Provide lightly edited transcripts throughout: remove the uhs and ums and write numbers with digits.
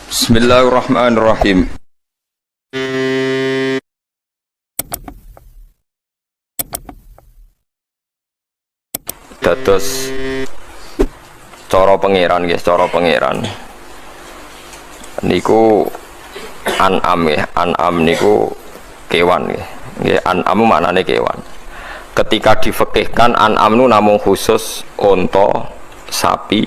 Bismillahirrahmanirrahim. Dados cara pangeran nggih, cara pangeran niku an'am nggih, an'am niku kewan nggih. Nggih, an'am maknane kewan. Ketika difekihkan an'am nu namung khusus unta, sapi,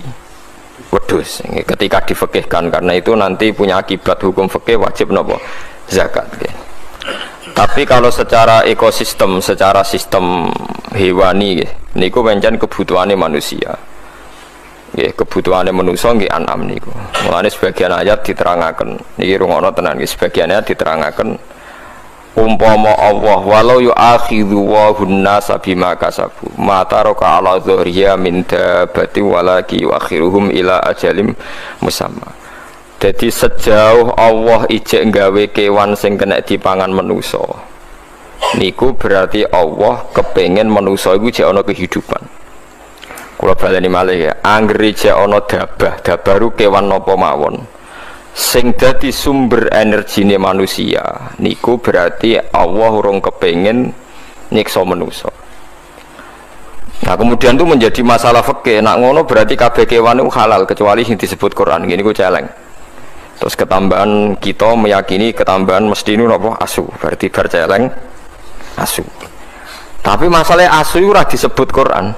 wedhus. Ketika difekihkan, karena itu nanti punya akibat hukum fikih wajib nopo zakat. Tapi kalau secara ekosistem, secara sistem hewani, niku pancen kebutuhannya manusia. Kebutuhannya manusia nggih an'am niku. Mulane sebagian ayat diterangaken, niki rungono tenan nggih, sebagian ayat diterangaken umpama Allah walau yu'akhidhu wa hunnasa bima kasabu ma taraka ala dhuriya min dabati walaki yu'akhiruhum ila ajalim musamma. Jadi sejauh Allah ijek nggawe kewan sing kena dipangan manusa niku berarti Allah kepengen manusa iku jek ana kehidupan. Kula baleni malih ya, anggere jek ana dabah ru kewan napa mawon sing dadi sumber energine manusia niku berarti Allah urung kepengen nyiksa manusia. Nah kemudian itu menjadi masalah fikih. Nak ngono berarti kabeh kewan itu halal kecuali yang disebut Quran. Gini ku celeng. Terus ketambahan kita meyakini ketambahan mesti ini apa asu. Berarti bar celeng asu. Tapi masalahnya asu itu ora disebut Quran.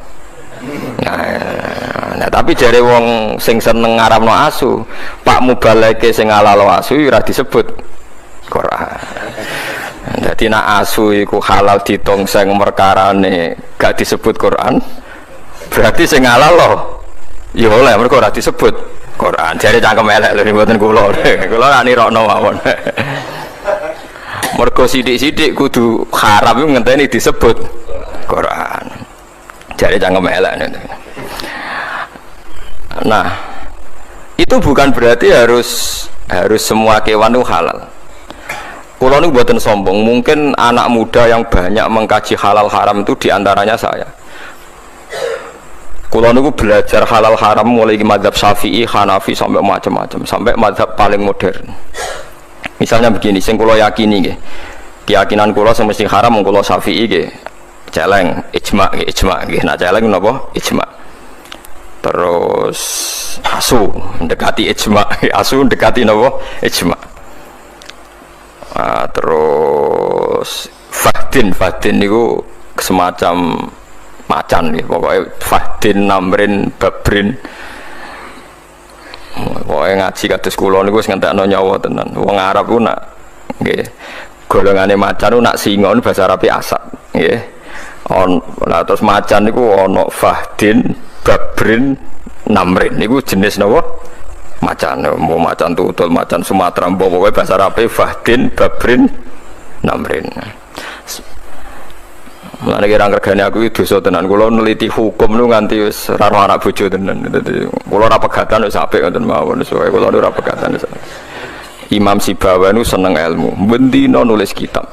Nah, tapi jare wong sing seneng ngaramno asu, Pak Mubaleke sing halal asu ora disebut Quran. Jadi nak asu iku halal ditongseng perkarane gak disebut Quran, berarti sing halal loh ya oleh mergo ora disebut Quran. Jare cangkem elek lho mboten kula. Kula ra nirokno mawon. Mergo sithik-sithik kudu haram ngenteni disebut Quran. Jare cangkem elek. Nah, itu bukan berarti harus semua kewan itu halal. Kulo niku mboten sombong, mungkin anak muda yang banyak mengkaji halal haram itu diantaranya saya. Kulo niku belajar halal haram mulai di mazhab Syafi'i, Hanafi sampai macam-macam, sampai mazhab paling modern. Misalnya begini, sing kulo yakini nggih. Keyakinan kulo sing mesti haram kulo Syafi'i nggih. Celeng ijma nggih. Nah celeng napa? Ijma. Terus asu mendekati ijma, asu mendekati napa? Ijma. Terus fahdin niku semacam macan nih, pokoknya fahdin, namrin, babrin. Pokoknya ngaji kados kula niku wis ngentekno nyawa tenan. Wong Arab ku nak nggih golongane macan ku nak singa bahasa Arabe asad nggih. Nah terus macan niku ana fahdin, babrin, namrin niku jenis napa? Macan. Mau macan tutul, macan Sumatera, pokoke bahasa Arabe fahdin, babrin, namrin. Mulane kira regane aku iki dosa tenan. Kula neliti hukum nu nganti wis ora ana anak bojo tenan. Dadi kula ora pegatan wis apik ngoten mawon. Wis kula ora pegatan. Imam Sibawa nu seneng ilmu, bendina nulis kitab.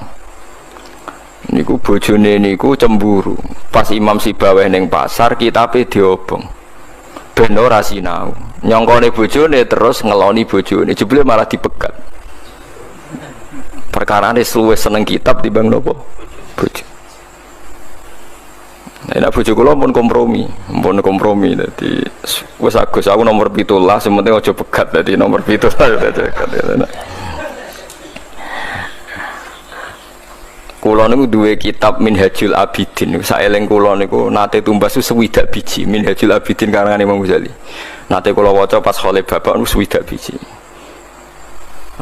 Niku bojone niku cemburu. Pas Imam Sibawah ning pasar kitabe diobong. Ben ora sinau. Nyongkone bojone terus ngeloni bojone. Jebule malah dipegat. Perkarane luwih seneng kitab timbang napa? Bojo. Nek bojo kula pun kompromi. Dadi wis Agus aku nomor 17, sementing aja pegat dadi nomor 17 dadi. Kula niku duwe kitab Minhajul Abidin. Saeling kula niku nate tumbas swidak biji Minhajul Abidin karangan Imam Ghazali. Nate kula waca pas khole bapak niku swidak biji.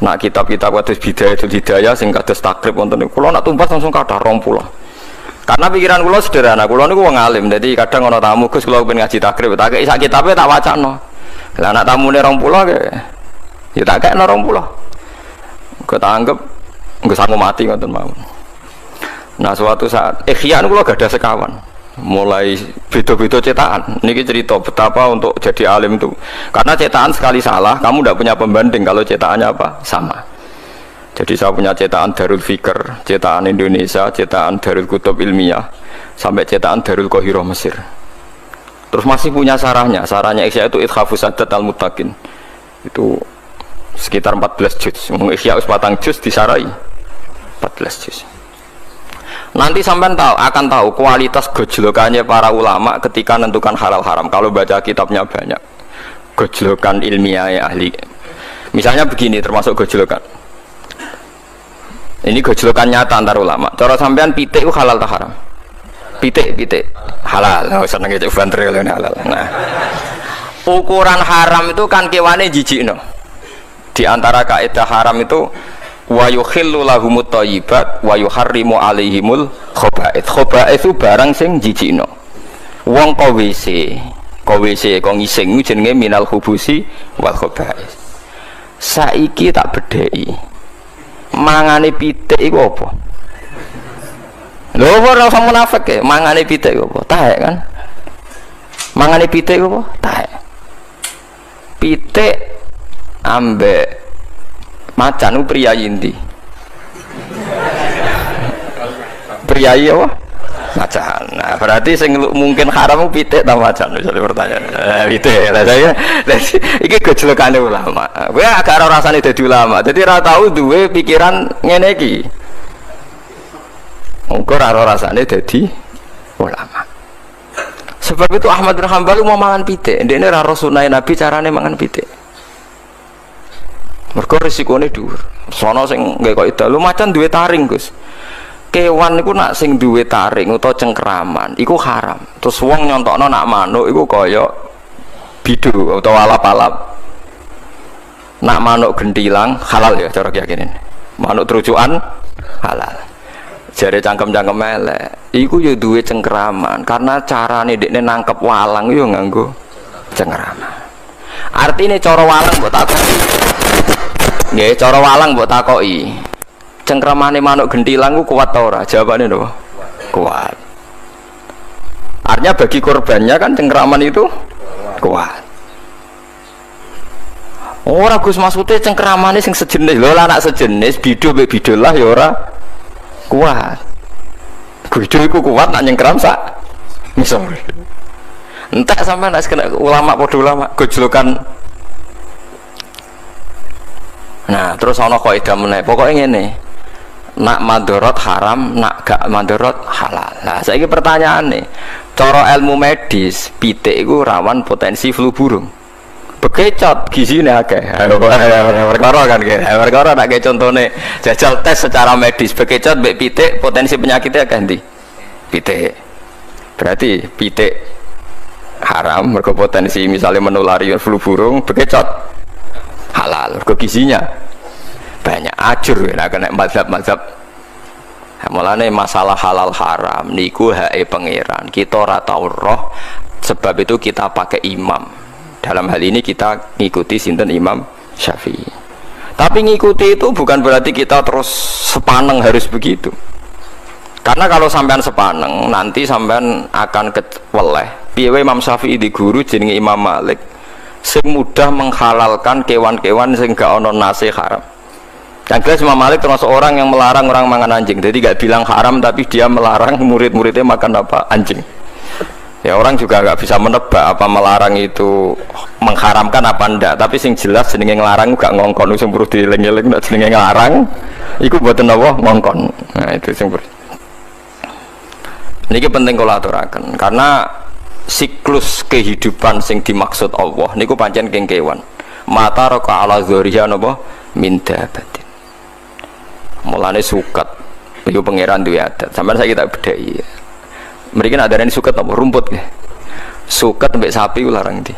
Nak kitab-kitab kados Bidayatul Hidayah sing kados takrib wonten niku kula nak tumbas langsung kathah 20. Karena pikiran kula sederhana, kula niku wong alim. Dadi kadang ana tamu Gus kula pengen ngaji takrib, tak kei sak kitabe tak wacana. Lah anak tamune 20 ke ya tak kekno 20. Kok tak anggap engko sangu mati ngoten mawon. Nah suatu saat Ikhya niku kula gadah sekawan. Mulai beda-beda cetakan. Niki cerita betapa untuk jadi alim itu. Karena cetakan sekali salah, kamu tidak punya pembanding kalau cetakannya apa? Sama. Jadi saya punya cetakan Darul Fikr, cetakan Indonesia, cetakan Darul Kutub Ilmiah, sampai cetakan Darul Qahirah Mesir. Terus masih punya sarahnya. Sarahnya Ikhya itu Ithafus Sadat Al-Muttaqin. Itu sekitar 14 juz. Ihya patang juz disarai 14 juz. Nanti sampean akan tahu kualitas gojlokannya para ulama ketika menentukan halal haram. Kalau baca kitabnya banyak, gojlokan ilmiah ahli. Misalnya begini, termasuk gojlokan. Ini gojlokan nyata antar ulama. Cara sampean pitik itu halal atau haram? Pitik halal. Oh, seneng itu banter halal. Nah, ukuran haram itu kan kewane jijikno. Di antara kaidah haram itu wa yukhillu lahumut thayyibat wa yuharrimu alaihimul khaba'ith. Khaba'ith itu barang sing jijikno. Wong ko WC ko ngising jenenge minal khubusi wal khaba'ith. Saiki tak bedheki. Mangane pitik iku apa? Lho ora usah munafik e, mangane pitik iku apa? Taek kan? Mangane pitik iku apa? Taek. Pitik ambek macan pria inti priayi apa? Macan. Nah, berarti sing mungkin haram pitik ta macan misalnya pertanyaan. Pitik. Lah saya iki gejolakane ulama. Kowe agak ora rasane dadi ulama. Dadi ora tau duwe pikiran ngene iki. Engko ora rasane dadi ulama. Sebab itu Ahmad bin Hanbal mau mangan pitik. Ndekne ora sunah Nabi carane mangan pitik. Mergo risikone dhuwur. Sono sing nggae kok ida lu macan duwe taring, Gus. Kewan niku nak sing duwe taring utawa cengkeraman iku haram. Terus wong nyontokno nak manuk iku kaya bidu utawa alap-alap. Nak manuk gentilang halal ya cara keyakinan. Manuk terujukan halal. Jare cangkem-cangkem elek. Iku ya duwe cengkeraman karena carane dekne nangkep walang yo nganggo cengkeraman. Artine cara walang mbok takoki. Nggih, cara walang mbok takoki. Cengkramane manuk gentilang ku kuat ta ora? Jawabane lho. Kuat. Artinya bagi korbannya kan cengkraman itu kuat. Ora Gus maksude cengkramane sing sejenis. Lho lah anak sejenis bidu mbek bidul lah ya ora kuat. Bidu iku kuat nak nyengkram sak misor. Entek sampean nek kena ulama padha ulama gojlokan. Nah, terus ana kaidah meneh. Pokoke ngene. Nak madharat haram, nak gak madharat halal. Nah, saiki pertanyaane, cara ilmu medis, pitik iku rawan potensi flu burung. Bekecot gizine akeh. Perkara kan iki. Perkara nek contone jajal tes secara medis, bekecot mbek pitik potensi penyakitnya akeh ndi? Pitik. Berarti pitik haram mergo potensi misalnya menulari flu burung, bekecot halal, mergo gizinya banyak. Ajur nek kena mazhab-mazhab. Mulane masalah halal haram niku hake pangeran. Kita ora tau roh, sebab itu kita pakai imam. Dalam hal ini kita ngikuti sinten Imam Syafi'i. Tapi ngikuti itu bukan berarti kita terus sepaneng harus begitu. Karena kalau sampean sepaneng nanti sampean akan keweleh. Piye Imam Syafi'i di guru jenenge Imam Malik sing mudah menghalalkan kewan-kewan sing gak ono nase haram. Yang jelas Imam Malik termasuk orang yang melarang orang makan anjing. Jadi gak bilang haram tapi dia melarang murid-muridnya makan apa? Anjing. Ya orang juga gak bisa menebak apa melarang itu mengharamkan apa ndak. Tapi sing jelas jenenge nglarang gak ngongkon sing perlu dieling-eling nek jenenge nglarang iku mboten apa ngongkon. Nah itu sing niki penting kula aturaken karena siklus kehidupan sing dimaksud Allah niku pancen keng kewan. Mata raka ala dzuriya napa min dabatin. Mulane suket iku pangeran duwe adat. Sampeyan saiki tak bedheki. Mriki nek adarane suket apa rumput nggih. Suket mbek sapi ku larang ndi?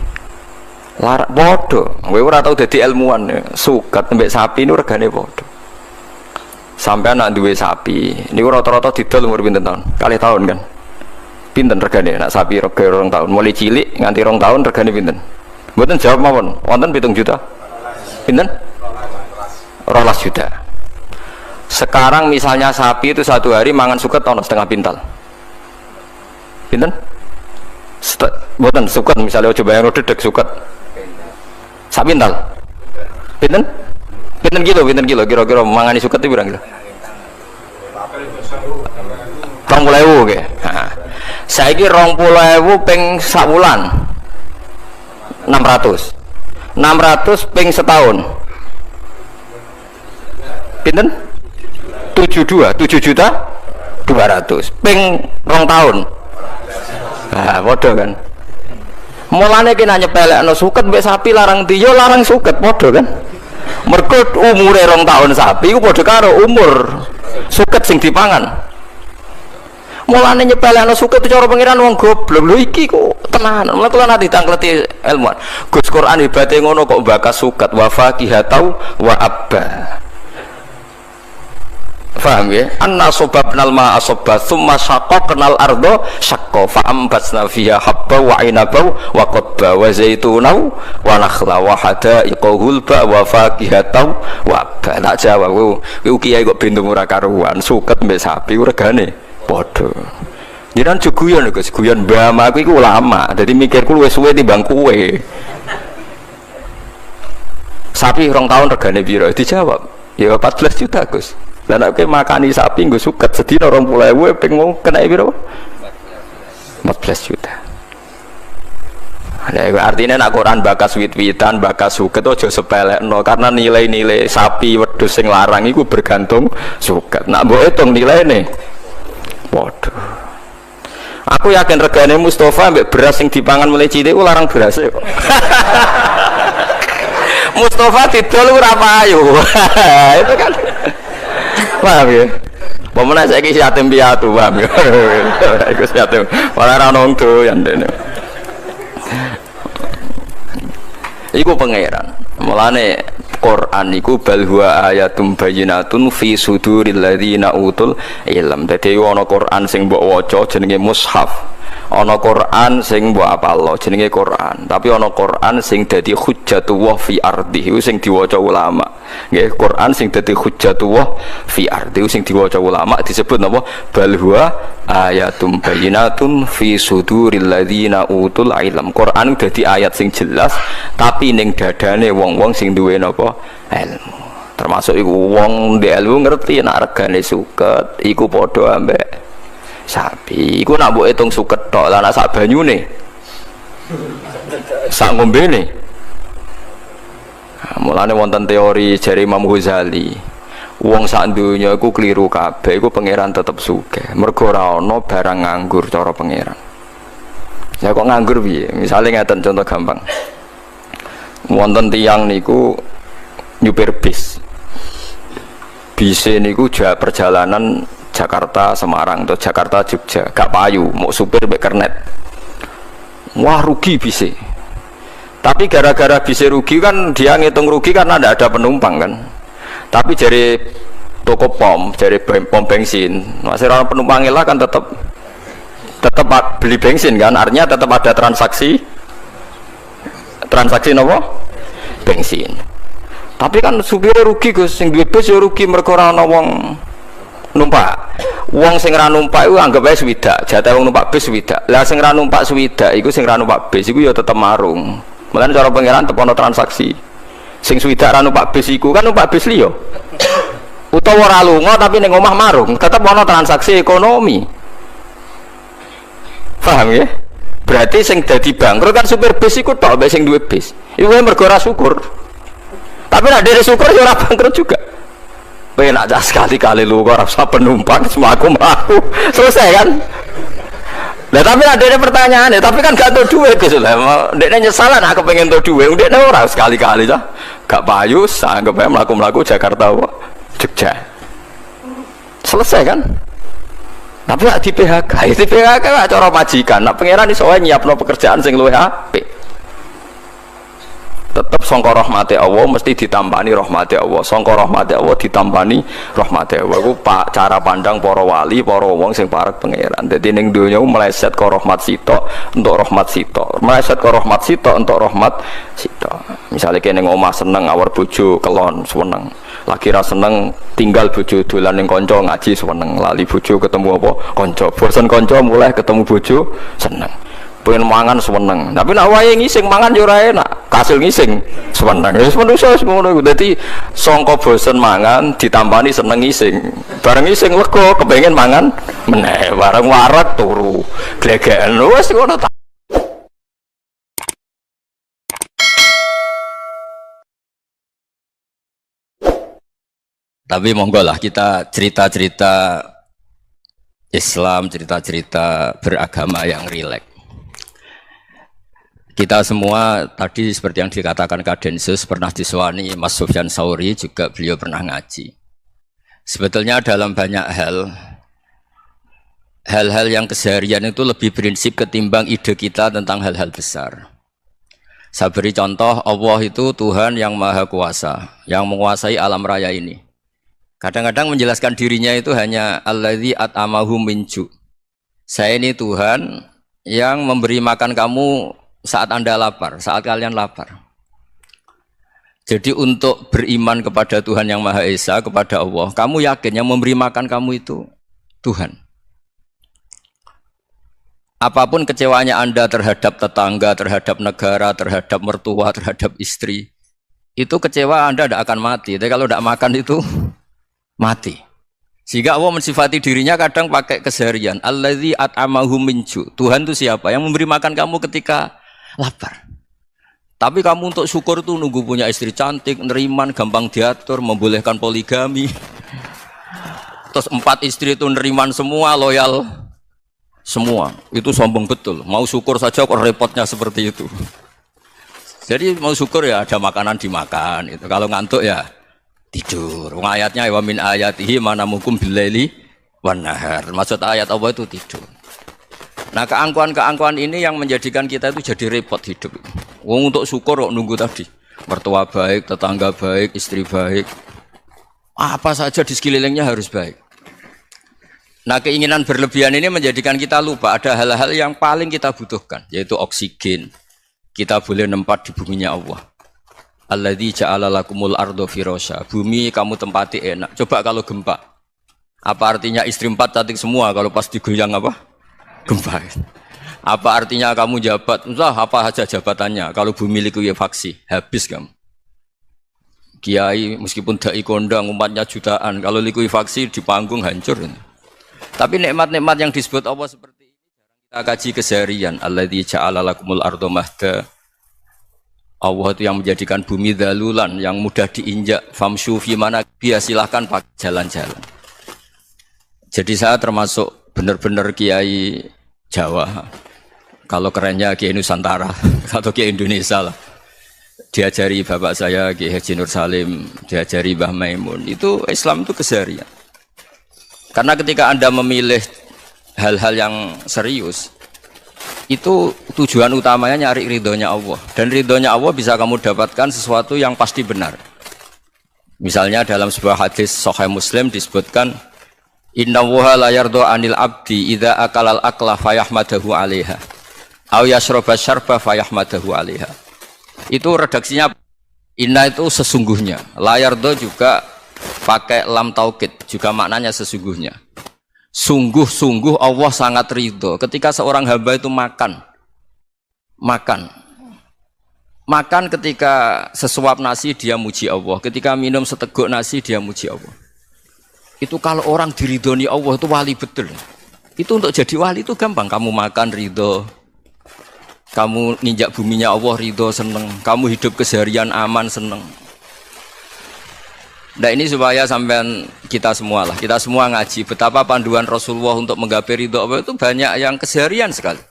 Larang padha. Kowe ora tau dadi ilmuwan. Suket mbek sapi niku regane padha. Sampeyan nek duwe sapi niku rata-rata didol umur pinten taun? 2 tahun kan. Pinten regane nek sapi rega 2 tahun, mulai cilik nganti 2 tahun regane pinten? Mboten jawab mawon. Wonten 7 juta. Pinten? 12 juta. Sekarang misalnya sapi itu 1 hari mangan suket ono setengah pintal. Pinten? Mboten suket misalnya coba yang dedek suket. Sak pintal. Pinten? Pinten kilo kira-kira mangani suket itu berapa kilo? 20.000 nggih. Heeh. Saiki 20.000 ping sak wulan 600 ping setahun pinten 7 juta 200 ping 2 tahun. Nah bodoh kan, mulane kena nyepelekno suket mbek sapi larang dia larang suket bodoh kan, mergo umure 2 tahun sapi iku padha karo umur suket sing dipangan. Mulane nyepelekno suket cara pengiran wong goblok lho iki kok tenan. Mulane kula nanti tangkleti ilmuwan. Gus Quran hebate ngono kok bakas suket wa faqihatau wa abba. Paham ya? Anna sobabnal ma'a sobba thumma syaqqaqnal ardo syaqqa fa ambatna fiha habba wa inaba wa qadba wa zaituna wa nakhla wa hadaiqa hulba wa faqihatau wa abba. Tak jawab ku kiai kok bintu ora karuan suket mbek sapi regane padha. Jiran juguyon Gus, guyon mbah aku iku ulama. Dadi mikirku luwih suwe timbang kowe. Sapi 2 tahun regane piro? Dijawab, ya 14 juta Gus. Lah nek makani sapi nggo suket sedina 20.000 ping mau kena piro? 14 juta. Nah, artinya nak Quran bakas wit-witan, bakas suket aja sepelekno karena nilai-nilai sapi wedhus sing larang iku bergantung suket. Nak mbok hitung nilaine. Waduh. Aku yakin regane Mustafa mbek beras sing dipangan mulai cilik ku larang beras kok. Mustafa didol ora payu. Itu kan. Paham ya? Pemenang saya kisi yatim piatu, paham ya? Iku yatim, malah ranong tuh yang dene. Iku pangeran. Mulane Quran iku bal huwa ayatum bayyinatun fi suduril ladzina utul ilm. Dadi ana Quran sing mbok waca jenenge mushaf. Ana Quran sing mbok apalno jenenge Quran, tapi ana Quran sing dadi hujjatullah fi ardi iku sing diwaca ulama. Nggih, Quran sing dadi hujjatullah fi ardi sing diwaca ulama disebut napa? Bal huwa ayatum bayyinatun fi suduril ladzina utul ilm. Quran dadi ayat sing jelas tapi ning dadane wong-wong sing duwe napa? Ilmu. Termasuk iku wong ndek ilmu ngerti nek regane suket iku padha ambek sapi. Iku nak mbok hitung suket tok lah nek sak banyune. Sak ngombene. Mulane wonten teori jari Imam Ghazali. Wong sak donya iku kliru kabeh, iku pangeran tetep sugih. Mergo ora ana barang nganggur cara pangeran. Ya kok nganggur piye? Misale ngeten contoh gampang. Wonten tiyang niku nyupir bis. Bise niku perjalanan Jakarta Semarang atau Jakarta Jogja, gak payu, mau supir mek kernet. Wah rugi bise. Tapi gara-gara bise rugi kan dia ngitung rugi karena tidak ada penumpang kan. Tapi dari toko pom, dari pom bensin, masih orang penumpang lah kan tetap beli bensin kan, artinya tetap ada transaksi nopo bensin. Tapi kan supirnya rugi Gus, sing duwe bis ya rugi mergo ora ana wong numpak. Wong sing ra numpak iku anggap ae swidak, jatah wong numpak bis swidak. Lah sing ra numpak swidak iku sing ra numpak bis iku ya tetep marung. Mulane cara pangeran tetep ana transaksi. Sing swidak ra numpak bis iku kan numpak bis liya. Utawa ora lunga tapi ning omah marung, tetep ana transaksi ekonomi. Paham ya? Berarti sing dadi bangkrut kan supir bis iku tok mbek sing duwe bis. Iku mergo ora syukur. Tapi nek dhewe syukur ya ora bangkrut juga. Penak aja sekali-kali lu kok rasa penumpang semaku selesai kan. Nah tapi ada pertanyaan ya, tapi kan gak tau duit gitu lah. Dekne nyesalan aku pengen tau duit, dekne ora sekali-kali cah. Gak payu, anggap ae mlaku-mlaku Jakarta Jogja. Selesai kan? Tapi gak di PHK, di PHK gak cara majikan. Nak pangeran iso wae nyiapno pekerjaan sing luwih apik. Tetap sangka rahmati Allah mesti ditampani rahmati Allah, sangka rahmati Allah ditampani rahmati Allah. Iku cara pandang para wali, para wong sing parek pangeran. Dadi ning donya meleset ka rahmat sitok untuk rahmat sitok, meleset ka rahmat sitok untuk rahmat sitok. Misale kene ning omah seneng awar bojo kelon seneng, lagi ra seneng tinggal bojo dolan ning kanca ngaji seneng, lali bojo ketemu apa kanca, bosen kanca mulai ketemu bojo seneng. Pengen mangan seneng, tapi nak wae ngising mangan yo ora enak, kasil ngising seneng. Wis manusa wis ngono iku. Dadi sangka bosen mangan ditampani seneng ngising. Bareng ngising lega kepengin mangan meneh, bareng warak turu. Glegeken wis ngono. Tapi monggo lah kita cerita-cerita Islam, cerita-cerita beragama yang rileks. Kita semua tadi seperti yang dikatakan Kadensus pernah disewani Mas Sufyan Sauri, juga beliau pernah ngaji. Sebetulnya dalam banyak hal-hal yang keseharian itu lebih prinsip ketimbang ide kita tentang hal-hal besar. Saya beri contoh, Allah itu Tuhan yang maha kuasa, yang menguasai alam raya ini. Kadang-kadang menjelaskan dirinya itu hanya alladzi at'amahum min ju'. Saya ini Tuhan yang memberi makan kamu saat Anda lapar, saat kalian lapar. Jadi untuk beriman kepada Tuhan yang Maha Esa, kepada Allah, kamu yakin yang memberi makan kamu itu Tuhan. Apapun kecewanya Anda terhadap tetangga, terhadap negara, terhadap mertua, terhadap istri, itu kecewa Anda tidak akan mati. Tapi kalau tidak makan itu mati. Sehingga Allah mensifati dirinya kadang pakai keseharian. Alladzi at'amahum min ju'. Tuhan itu siapa? Yang memberi makan kamu ketika lapar. Tapi kamu untuk syukur itu nunggu punya istri cantik, neriman, gampang diatur, membolehkan poligami. Terus 4 istri itu neriman semua, loyal semua. Itu sombong betul. Mau syukur saja kok repotnya seperti itu. Jadi mau syukur ya ada makanan dimakan. Itu kalau ngantuk ya tidur. Ayatnya wa min ayatihi manamukum billaili wan nahar. Maksud ayat Allah itu tidur. Nah, keangkuhan-keangkuhan ini yang menjadikan kita itu jadi repot hidup. Wong untuk syukur kok nunggu tadi. Mertua baik, tetangga baik, istri baik. Apa saja di sekelilingnya harus baik. Nah, keinginan berlebihan ini menjadikan kita lupa ada hal-hal yang paling kita butuhkan, yaitu oksigen. Kita boleh nempat di buminya Allah. Alladzi ja'ala lakumul ardo firasya. Bumi kamu tempati enak. Coba kalau gempa. Apa artinya istri 4 cantik semua kalau pas digoyang apa? Gempa. Apa artinya kamu jabat? Entah apa saja jabatannya. Kalau bumi likuifaksi, habis kamu. Kiai meskipun dai kondang umatnya jutaan, kalau likuifaksi di panggung hancur. Tapi nikmat-nikmat yang disebut Allah seperti ini kita kaji keseharian. Alladzi ja'ala lakumul ardo mahda. Allah itu yang menjadikan bumi dalulan, yang mudah diinjak. Famshu fi manakibih, silahkan pakai jalan-jalan. Jadi saya termasuk benar-benar kiai Jawa. Kalau kerennya kiai Nusantara atau kiai Indonesia lah. Diajari bapak saya Kiai Haji Nur Salim, diajari Mbah Maimun. Itu Islam itu keseharian. Karena ketika Anda memilih hal-hal yang serius, itu tujuan utamanya nyari ridhonya Allah. Dan ridhonya Allah bisa kamu dapatkan sesuatu yang pasti benar. Misalnya dalam sebuah hadis Sahih Muslim disebutkan, Innallaha la yardha 'anil 'abdi idza akalal akla fayahmadahu 'alaiha aw yashraba syarba fayahmadahu 'alaiha. Itu redaksinya inna itu sesungguhnya. La yardha juga pakai lam taukid, juga maknanya sesungguhnya. Sungguh-sungguh Allah sangat ridho ketika seorang hamba itu makan ketika sesuap nasi dia muji Allah, ketika minum seteguk nasi dia muji Allah. Itu kalau orang diridhoni Allah itu wali betul. Itu untuk jadi wali itu gampang. Kamu makan ridho, kamu nginjak buminya Allah ridho seneng, kamu hidup keseharian aman seneng. Nah ini supaya sampean kita semua ngaji betapa panduan Rasulullah untuk menggapai ridho Allah itu banyak yang keseharian sekali.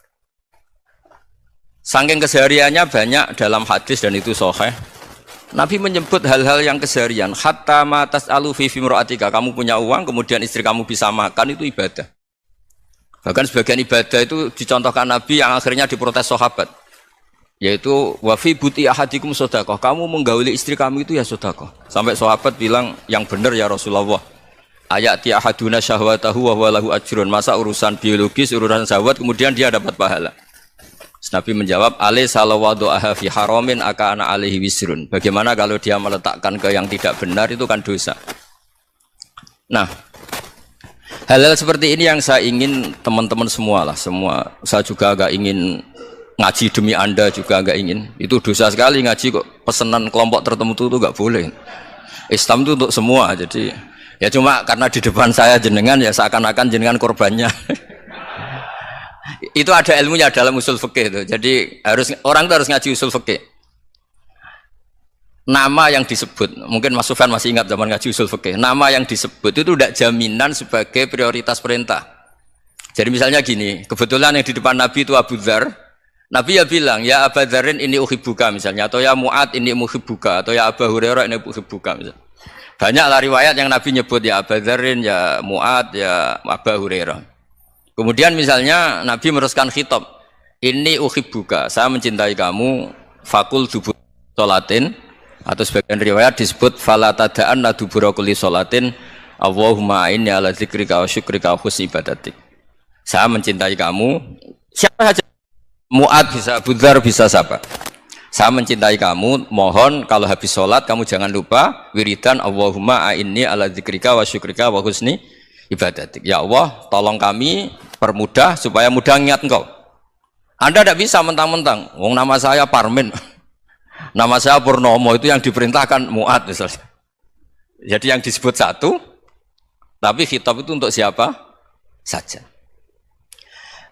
Saking kesehariannya banyak dalam hadis dan itu sahih. Nabi menyebut hal-hal yang keseharian. Hatta ma tas'alu fi imra'atika, kamu punya uang kemudian istri kamu bisa makan itu ibadah. Bahkan sebagian ibadah itu dicontohkan Nabi yang akhirnya diprotes sahabat. Yaitu wafi buti ahadikum sodakoh, kamu menggauli istri kamu itu ya sodakoh. Sampai sahabat bilang yang benar ya Rasulullah. Ayati ahaduna syahwatahu wa huwa lahu ajrun. Masa urusan biologis, urusan syahwat kemudian dia dapat pahala. Nabi menjawab, alai salawadu aha fi haramin akana alaihi wisrun. Bagaimana kalau dia meletakkan ke yang tidak benar itu kan dosa. Nah, hal-hal seperti ini yang saya ingin teman-teman semua lah, semua. Saya juga agak ingin ngaji demi Anda juga agak ingin. Itu dosa sekali ngaji kok pesanan kelompok tertentu itu enggak boleh. Islam itu untuk semua. Jadi ya cuma karena di depan saya jenengan ya seakan-akan jenengan korbannya. Itu ada ilmunya dalam usul fikih itu. Jadi orang itu harus ngaji usul fikih. nama yang disebut, mungkin Mas Sufyan masih ingat zaman ngaji usul fikih, nama yang disebut itu tidak jaminan sebagai prioritas perintah. Jadi misalnya gini, kebetulan yang di depan Nabi itu Abu Dzar, Nabi ya bilang, ya Abu Dzarin ini uhibbuka misalnya, atau ya Mu'ad ini uhibbuka, atau ya Abu Hurairah ini uhibbuka misalnya. Banyaklah riwayat yang Nabi nyebut ya Abu Dzarin, ya Mu'ad, ya Abu Hurairah. Kemudian misalnya Nabi meneruskan khitab, ini uhibbuka, saya mencintai kamu, fakul dubur sholatin, atau sebagian riwayat disebut fala tada'anna dubura kulli sholatin, Allahumma inni ala dzikrika wa syukrika wa husni ibadatik. Saya mencintai kamu, siapa saja, Mu'ad bisa, Abu Dzar bisa, siapa? Saya mencintai kamu, mohon kalau habis sholat kamu jangan lupa wiridan Allahumma a'inni ala dzikrika wa syukrika wa husni ibadatik. Ya Allah, tolong kami permudah supaya mudah ingat engkau. Anda tidak bisa mentang-mentang, wong nama saya Parmin, nama saya Purnomo, itu yang diperintahkan Mu'ad misalnya. Jadi yang disebut satu, tapi khitab itu untuk siapa saja.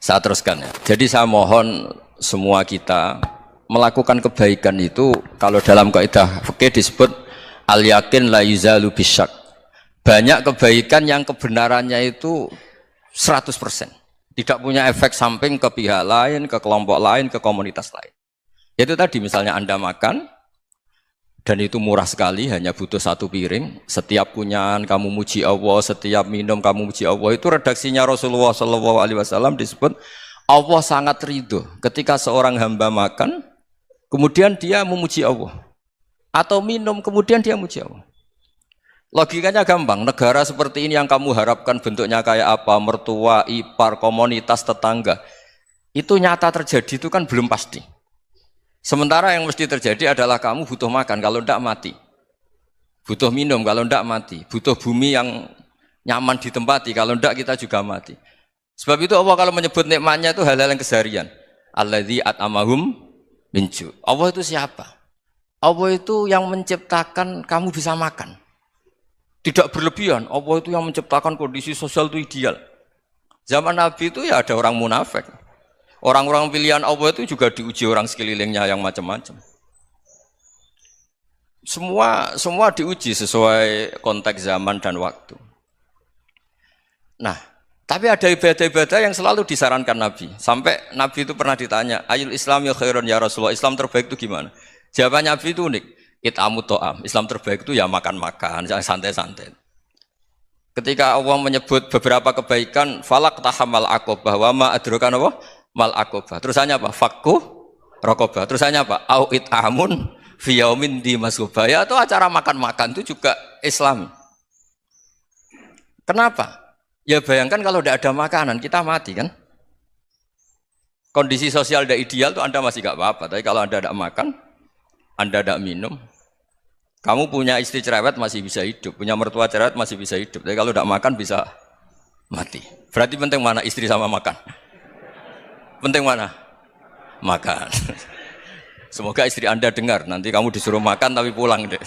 Saya teruskan ya. Jadi saya mohon semua kita melakukan kebaikan itu, kalau dalam kaidah fikih disebut al yakin la yuzalu bisyak. Banyak kebaikan yang kebenarannya itu 100%. Tidak punya efek samping ke pihak lain, ke kelompok lain, ke komunitas lain. Itu tadi misalnya Anda makan dan itu murah sekali, hanya butuh satu piring, setiap kunyahan kamu muji Allah, setiap minum kamu muji Allah. Itu redaksinya Rasulullah SAW disebut Allah sangat ridho ketika seorang hamba makan kemudian dia memuji Allah, atau minum kemudian dia memuji Allah. Logikanya gampang, negara seperti ini yang kamu harapkan bentuknya kayak apa, mertua, ipar, komunitas, tetangga, itu nyata terjadi itu kan belum pasti. Sementara yang mesti terjadi adalah kamu butuh makan, kalau tidak mati. Butuh minum, kalau tidak mati. Butuh bumi yang nyaman ditempati, kalau tidak kita juga mati. Sebab itu Allah kalau menyebut nikmatnya itu hal-hal yang keseharian. Alladzi at'amahum min ju'. Allah itu siapa? Allah itu yang menciptakan kamu bisa makan. Tidak berlebihan, Allah itu yang menciptakan kondisi sosial itu ideal. Zaman Nabi itu ya ada orang munafik. Orang-orang pilihan Allah itu juga diuji orang sekelilingnya yang macam-macam. Semua diuji sesuai konteks zaman dan waktu. Nah, tapi ada ibadah-ibadah yang selalu disarankan Nabi. Sampai Nabi itu pernah ditanya, Ayul Islam ya khairun ya Rasulullah, Islam terbaik itu gimana? Jawaban Nabi itu unik, it'amu to'am. Islam terbaik itu ya makan-makan, santai-santai. Ketika Allah menyebut beberapa kebaikan, falak tahamal aqobah, wa ma adrokan apa? Mal aqobah. Terusannya apa? Fakku rokobah. Terusannya apa? Au it'amun fiyaumin di masubaya, atau acara makan-makan itu juga Islam. Kenapa? Ya bayangkan kalau tidak ada makanan, kita mati kan? Kondisi sosial tidak ideal itu Anda masih gak apa-apa, tapi kalau Anda tidak makan, Anda tidak minum, kamu punya istri cerewet masih bisa hidup, punya mertua cerewet masih bisa hidup, tapi kalau tidak makan bisa mati. Berarti penting mana istri sama makan? Penting mana? Makan. Semoga istri Anda dengar, nanti kamu disuruh makan tapi pulang deh.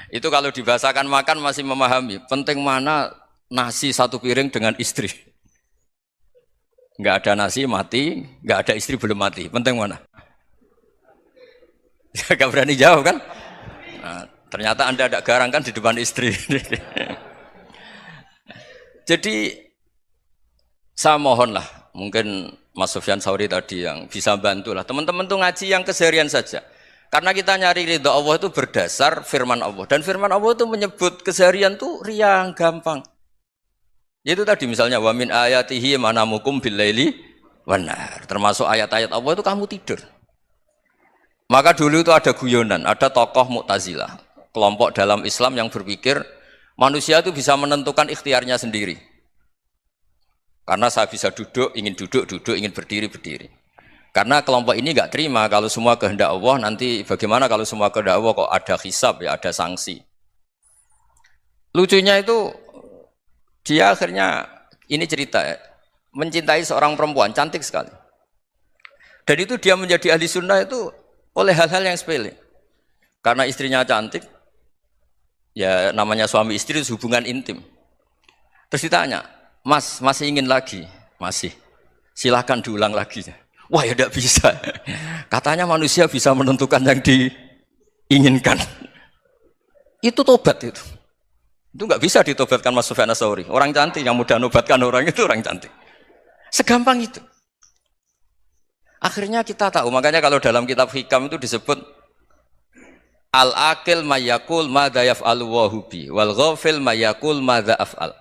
Itu kalau dibahasakan makan masih memahami. Penting mana nasi satu piring dengan istri. Nggak ada nasi mati, nggak ada istri belum mati. Penting mana? Gak berani jawab kan? Nah, ternyata Anda ada garang kan di depan istri. Jadi saya mohonlah, mungkin Mas Sufyan Sauri tadi yang bisa bantulah teman-teman tuh ngaji yang keseharian saja. Karena kita nyari ridha Allah itu berdasar firman Allah, dan firman Allah itu menyebut keseharian tuh riang gampang. Itu tadi misalnya wa min ayatihi manamukum billaili wan nahar. Termasuk ayat-ayat Allah itu kamu tidur. Maka dulu itu ada guyonan, ada tokoh Mu'tazilah, kelompok dalam Islam yang berpikir manusia itu bisa menentukan ikhtiarnya sendiri. Karena saya bisa duduk, duduk, ingin berdiri, berdiri. Karena kelompok ini nggak terima kalau semua kehendak Allah, nanti bagaimana kalau semua kehendak Allah kok ada hisab, ya ada sanksi. Lucunya itu, dia akhirnya, ini cerita ya, mencintai seorang perempuan, cantik sekali. Dan itu dia menjadi ahli sunnah itu oleh hal-hal yang sepele. Karena istrinya cantik, ya namanya suami istri itu hubungan intim. Terus ditanya, Mas, masih ingin lagi? Masih. Silahkan diulang lagi. Wah ya tidak bisa. Katanya manusia bisa menentukan yang diinginkan. Itu tobat itu. Itu nggak bisa ditobatkan Mas Sufyan Ats-Tsauri. Orang cantik yang mudah nobatkan orang itu orang cantik. Segampang itu. Akhirnya kita tahu, makanya kalau dalam kitab Hikam itu disebut al-aqil mayakul madza yaf'alu wa hubi wal ghafil mayakul madza af'al.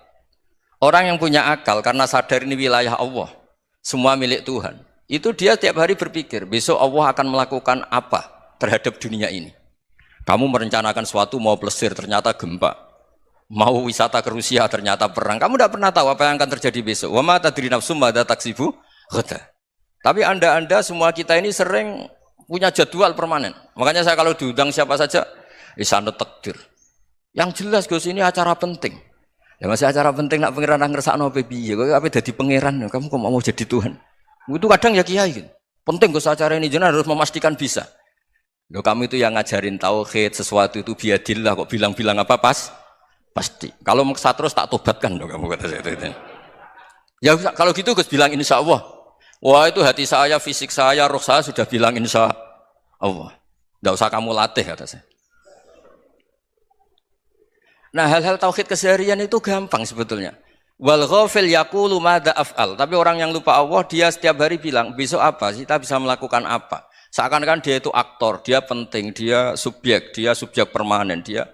Orang yang punya akal karena sadar ini wilayah Allah, semua milik Tuhan. Itu dia tiap hari berpikir, besok Allah akan melakukan apa terhadap dunia ini. Kamu merencanakan suatu mau plesir ternyata gempa. Mau wisata ke Rusia ternyata perang. Kamu tidak pernah tahu apa yang akan terjadi besok. Wa ma tadri nafsum madza taksibu ghadan. Tapi anda semua kita ini sering punya jadwal permanen. Makanya saya kalau diundang siapa saja, sana takdir. Yang jelas Gus ini acara penting. Ya masih acara penting nak pangeran ngersakno piye? Kok ape dadi pangeran? Kamu kok mau jadi Tuhan? Itu kadang ya kiai gitu. Penting Gus acara ini jenengan harus memastikan bisa. Loh kamu itu yang ngajarin tauhid, sesuatu itu biadillah kok bilang-bilang apa pasti. Kalau maksa terus tak tobatkan loh kamu kata saya itu. Ya kalau gitu Gus bilang insya Allah. Wah itu hati saya, fisik saya, roh saya sudah bilang insya Allah. Tidak usah kamu latih kata saya. Nah hal-hal tauhid keseharian itu gampang sebetulnya. Wal ghafil yaqulu madza af'al. Tapi orang yang lupa Allah dia setiap hari bilang besok apa? Kita bisa melakukan apa? Seakan-akan dia itu aktor, dia penting, dia subjek permanen, dia.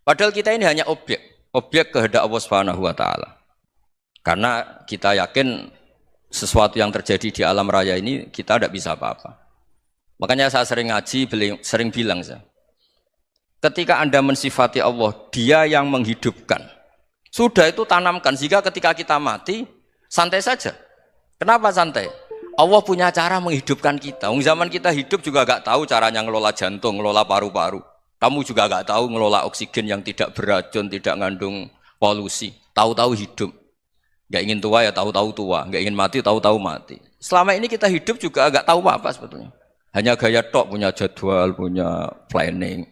Padahal kita ini hanya objek kehendak Allah Subhanahu wa taala. Karena kita yakin sesuatu yang terjadi di alam raya ini kita tidak bisa apa-apa. Makanya saya sering ngaji, sering bilang saya. Ketika Anda mensifati Allah, Dia yang menghidupkan. Sudah itu tanamkan sehingga ketika kita mati santai saja. Kenapa santai? Allah punya cara menghidupkan kita. Zaman kita hidup juga gak tahu caranya ngelola jantung, ngelola paru-paru. Kamu juga gak tahu ngelola oksigen yang tidak beracun, tidak ngandung polusi. Tahu-tahu hidup. Gak ingin tua ya tahu-tahu tua, gak ingin mati tahu-tahu mati. Selama ini kita hidup juga gak tahu apa sebetulnya. Hanya gaya tok, punya jadwal, punya planning.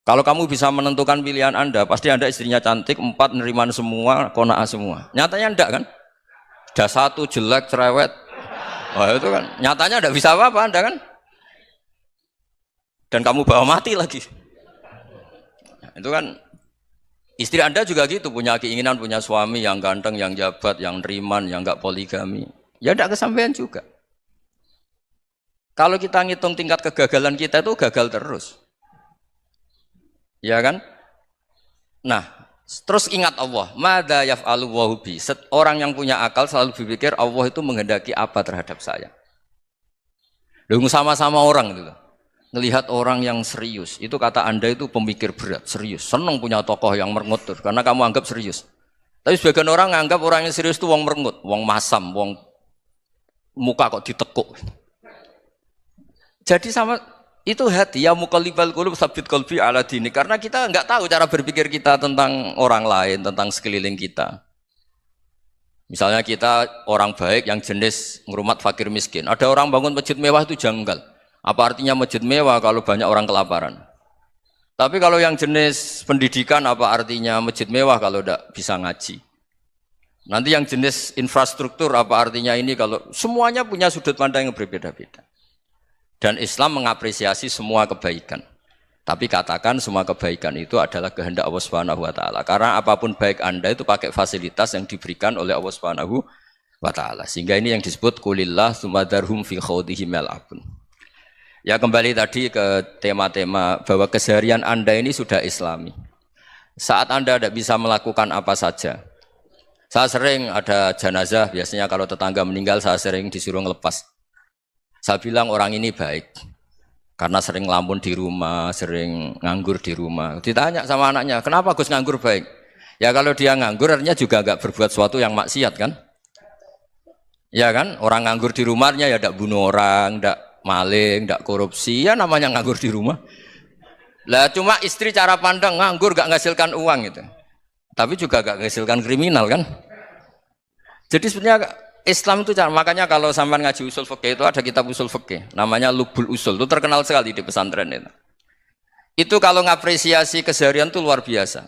Kalau kamu bisa menentukan pilihan Anda, pasti Anda istrinya cantik, 4 neriman semua, kona'ah semua. Nyatanya enggak kan? Ada 1 jelek, cerewet. Wah itu kan, nyatanya enggak bisa apa-apa Anda kan? Dan kamu bawa mati lagi. Nah, itu kan, istri Anda juga gitu, punya keinginan, punya suami yang ganteng, yang jabat, yang neriman, yang enggak poligami. Ya enggak kesampaian juga. Kalau kita ngitung tingkat kegagalan kita itu gagal terus. Ya kan? Nah, terus ingat Allah, madza yaf'alu wa bi. Orang yang punya akal selalu berpikir Allah itu menghendaki apa terhadap saya. Loh sama-sama orang itu. Ngelihat orang yang serius, itu kata Anda itu pemikir berat, serius. Senang punya tokoh yang merengut karena kamu anggap serius. Tapi sebagian orang anggap orang yang serius itu wong merengut, wong masam, wong muka kok ditekuk. Jadi sama itu hati ya muqallibal qulub tsabbit qalbi ala dini, karena kita enggak tahu cara berpikir kita tentang orang lain, tentang sekeliling kita. Misalnya kita orang baik yang jenis ngrumat fakir miskin. Ada orang bangun masjid mewah itu janggal. Apa artinya masjid mewah kalau banyak orang kelaparan? Tapi kalau yang jenis pendidikan apa artinya masjid mewah kalau tidak bisa ngaji? Nanti yang jenis infrastruktur apa artinya ini kalau semuanya punya sudut pandang yang berbeda-beda. Dan Islam mengapresiasi semua kebaikan. Tapi katakan semua kebaikan itu adalah kehendak Allah Subhanahu wa taala. Karena apapun baik Anda itu pakai fasilitas yang diberikan oleh Allah Subhanahu wa taala. Sehingga ini yang disebut qulillah tsumadarhum fi khawdihim yal'abun. Ya kembali tadi ke tema-tema bahwa keseharian Anda ini sudah Islami. Saat Anda tidak bisa melakukan apa saja. Saya sering ada jenazah, biasanya kalau tetangga meninggal saya sering disuruh ngelepas. Saya bilang orang ini baik karena sering ngelamun di rumah, sering nganggur di rumah. Ditanya sama anaknya, kenapa Gus nganggur baik? Ya kalau dia nganggur artinya juga enggak berbuat sesuatu yang maksiat kan? Ya kan? Orang nganggur di rumahnya ya enggak bunuh orang, enggak maling, enggak korupsi, ya namanya nganggur di rumah. Lah cuma istri cara pandang nganggur enggak menghasilkan uang gitu. Tapi juga enggak menghasilkan kriminal kan? Jadi sebenarnya Islam itu makanya kalau sampean ngaji usul fikih itu ada kitab usul fikih namanya Lubul Usul, itu terkenal sekali di pesantren itu. Itu kalau ngapresiasi keseharian itu luar biasa.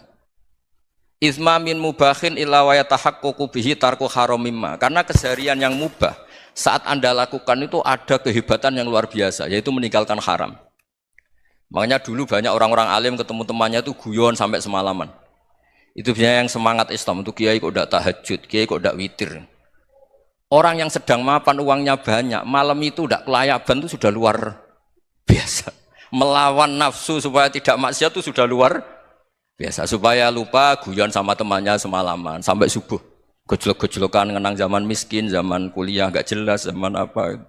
Izma min mubahin illa wa yatahaqqaqu bihi tarku haramimma. Karena keseharian yang mubah saat Anda lakukan itu ada kehebatan yang luar biasa, yaitu meninggalkan haram. Makanya dulu banyak orang-orang alim ketemu temannya itu guyon sampai semalaman. Itu biasanya yang semangat Islam, itu kiai kok tidak tahajud, kiai kok tidak witir. Orang yang sedang mapan uangnya banyak, malam itu tidak kelayaban itu sudah luar biasa. Melawan nafsu supaya tidak maksiat itu sudah luar biasa. Supaya lupa guyon sama temannya semalaman sampai subuh. Gejolak-gejolokan ngenang zaman miskin, zaman kuliah nggak jelas, zaman apa.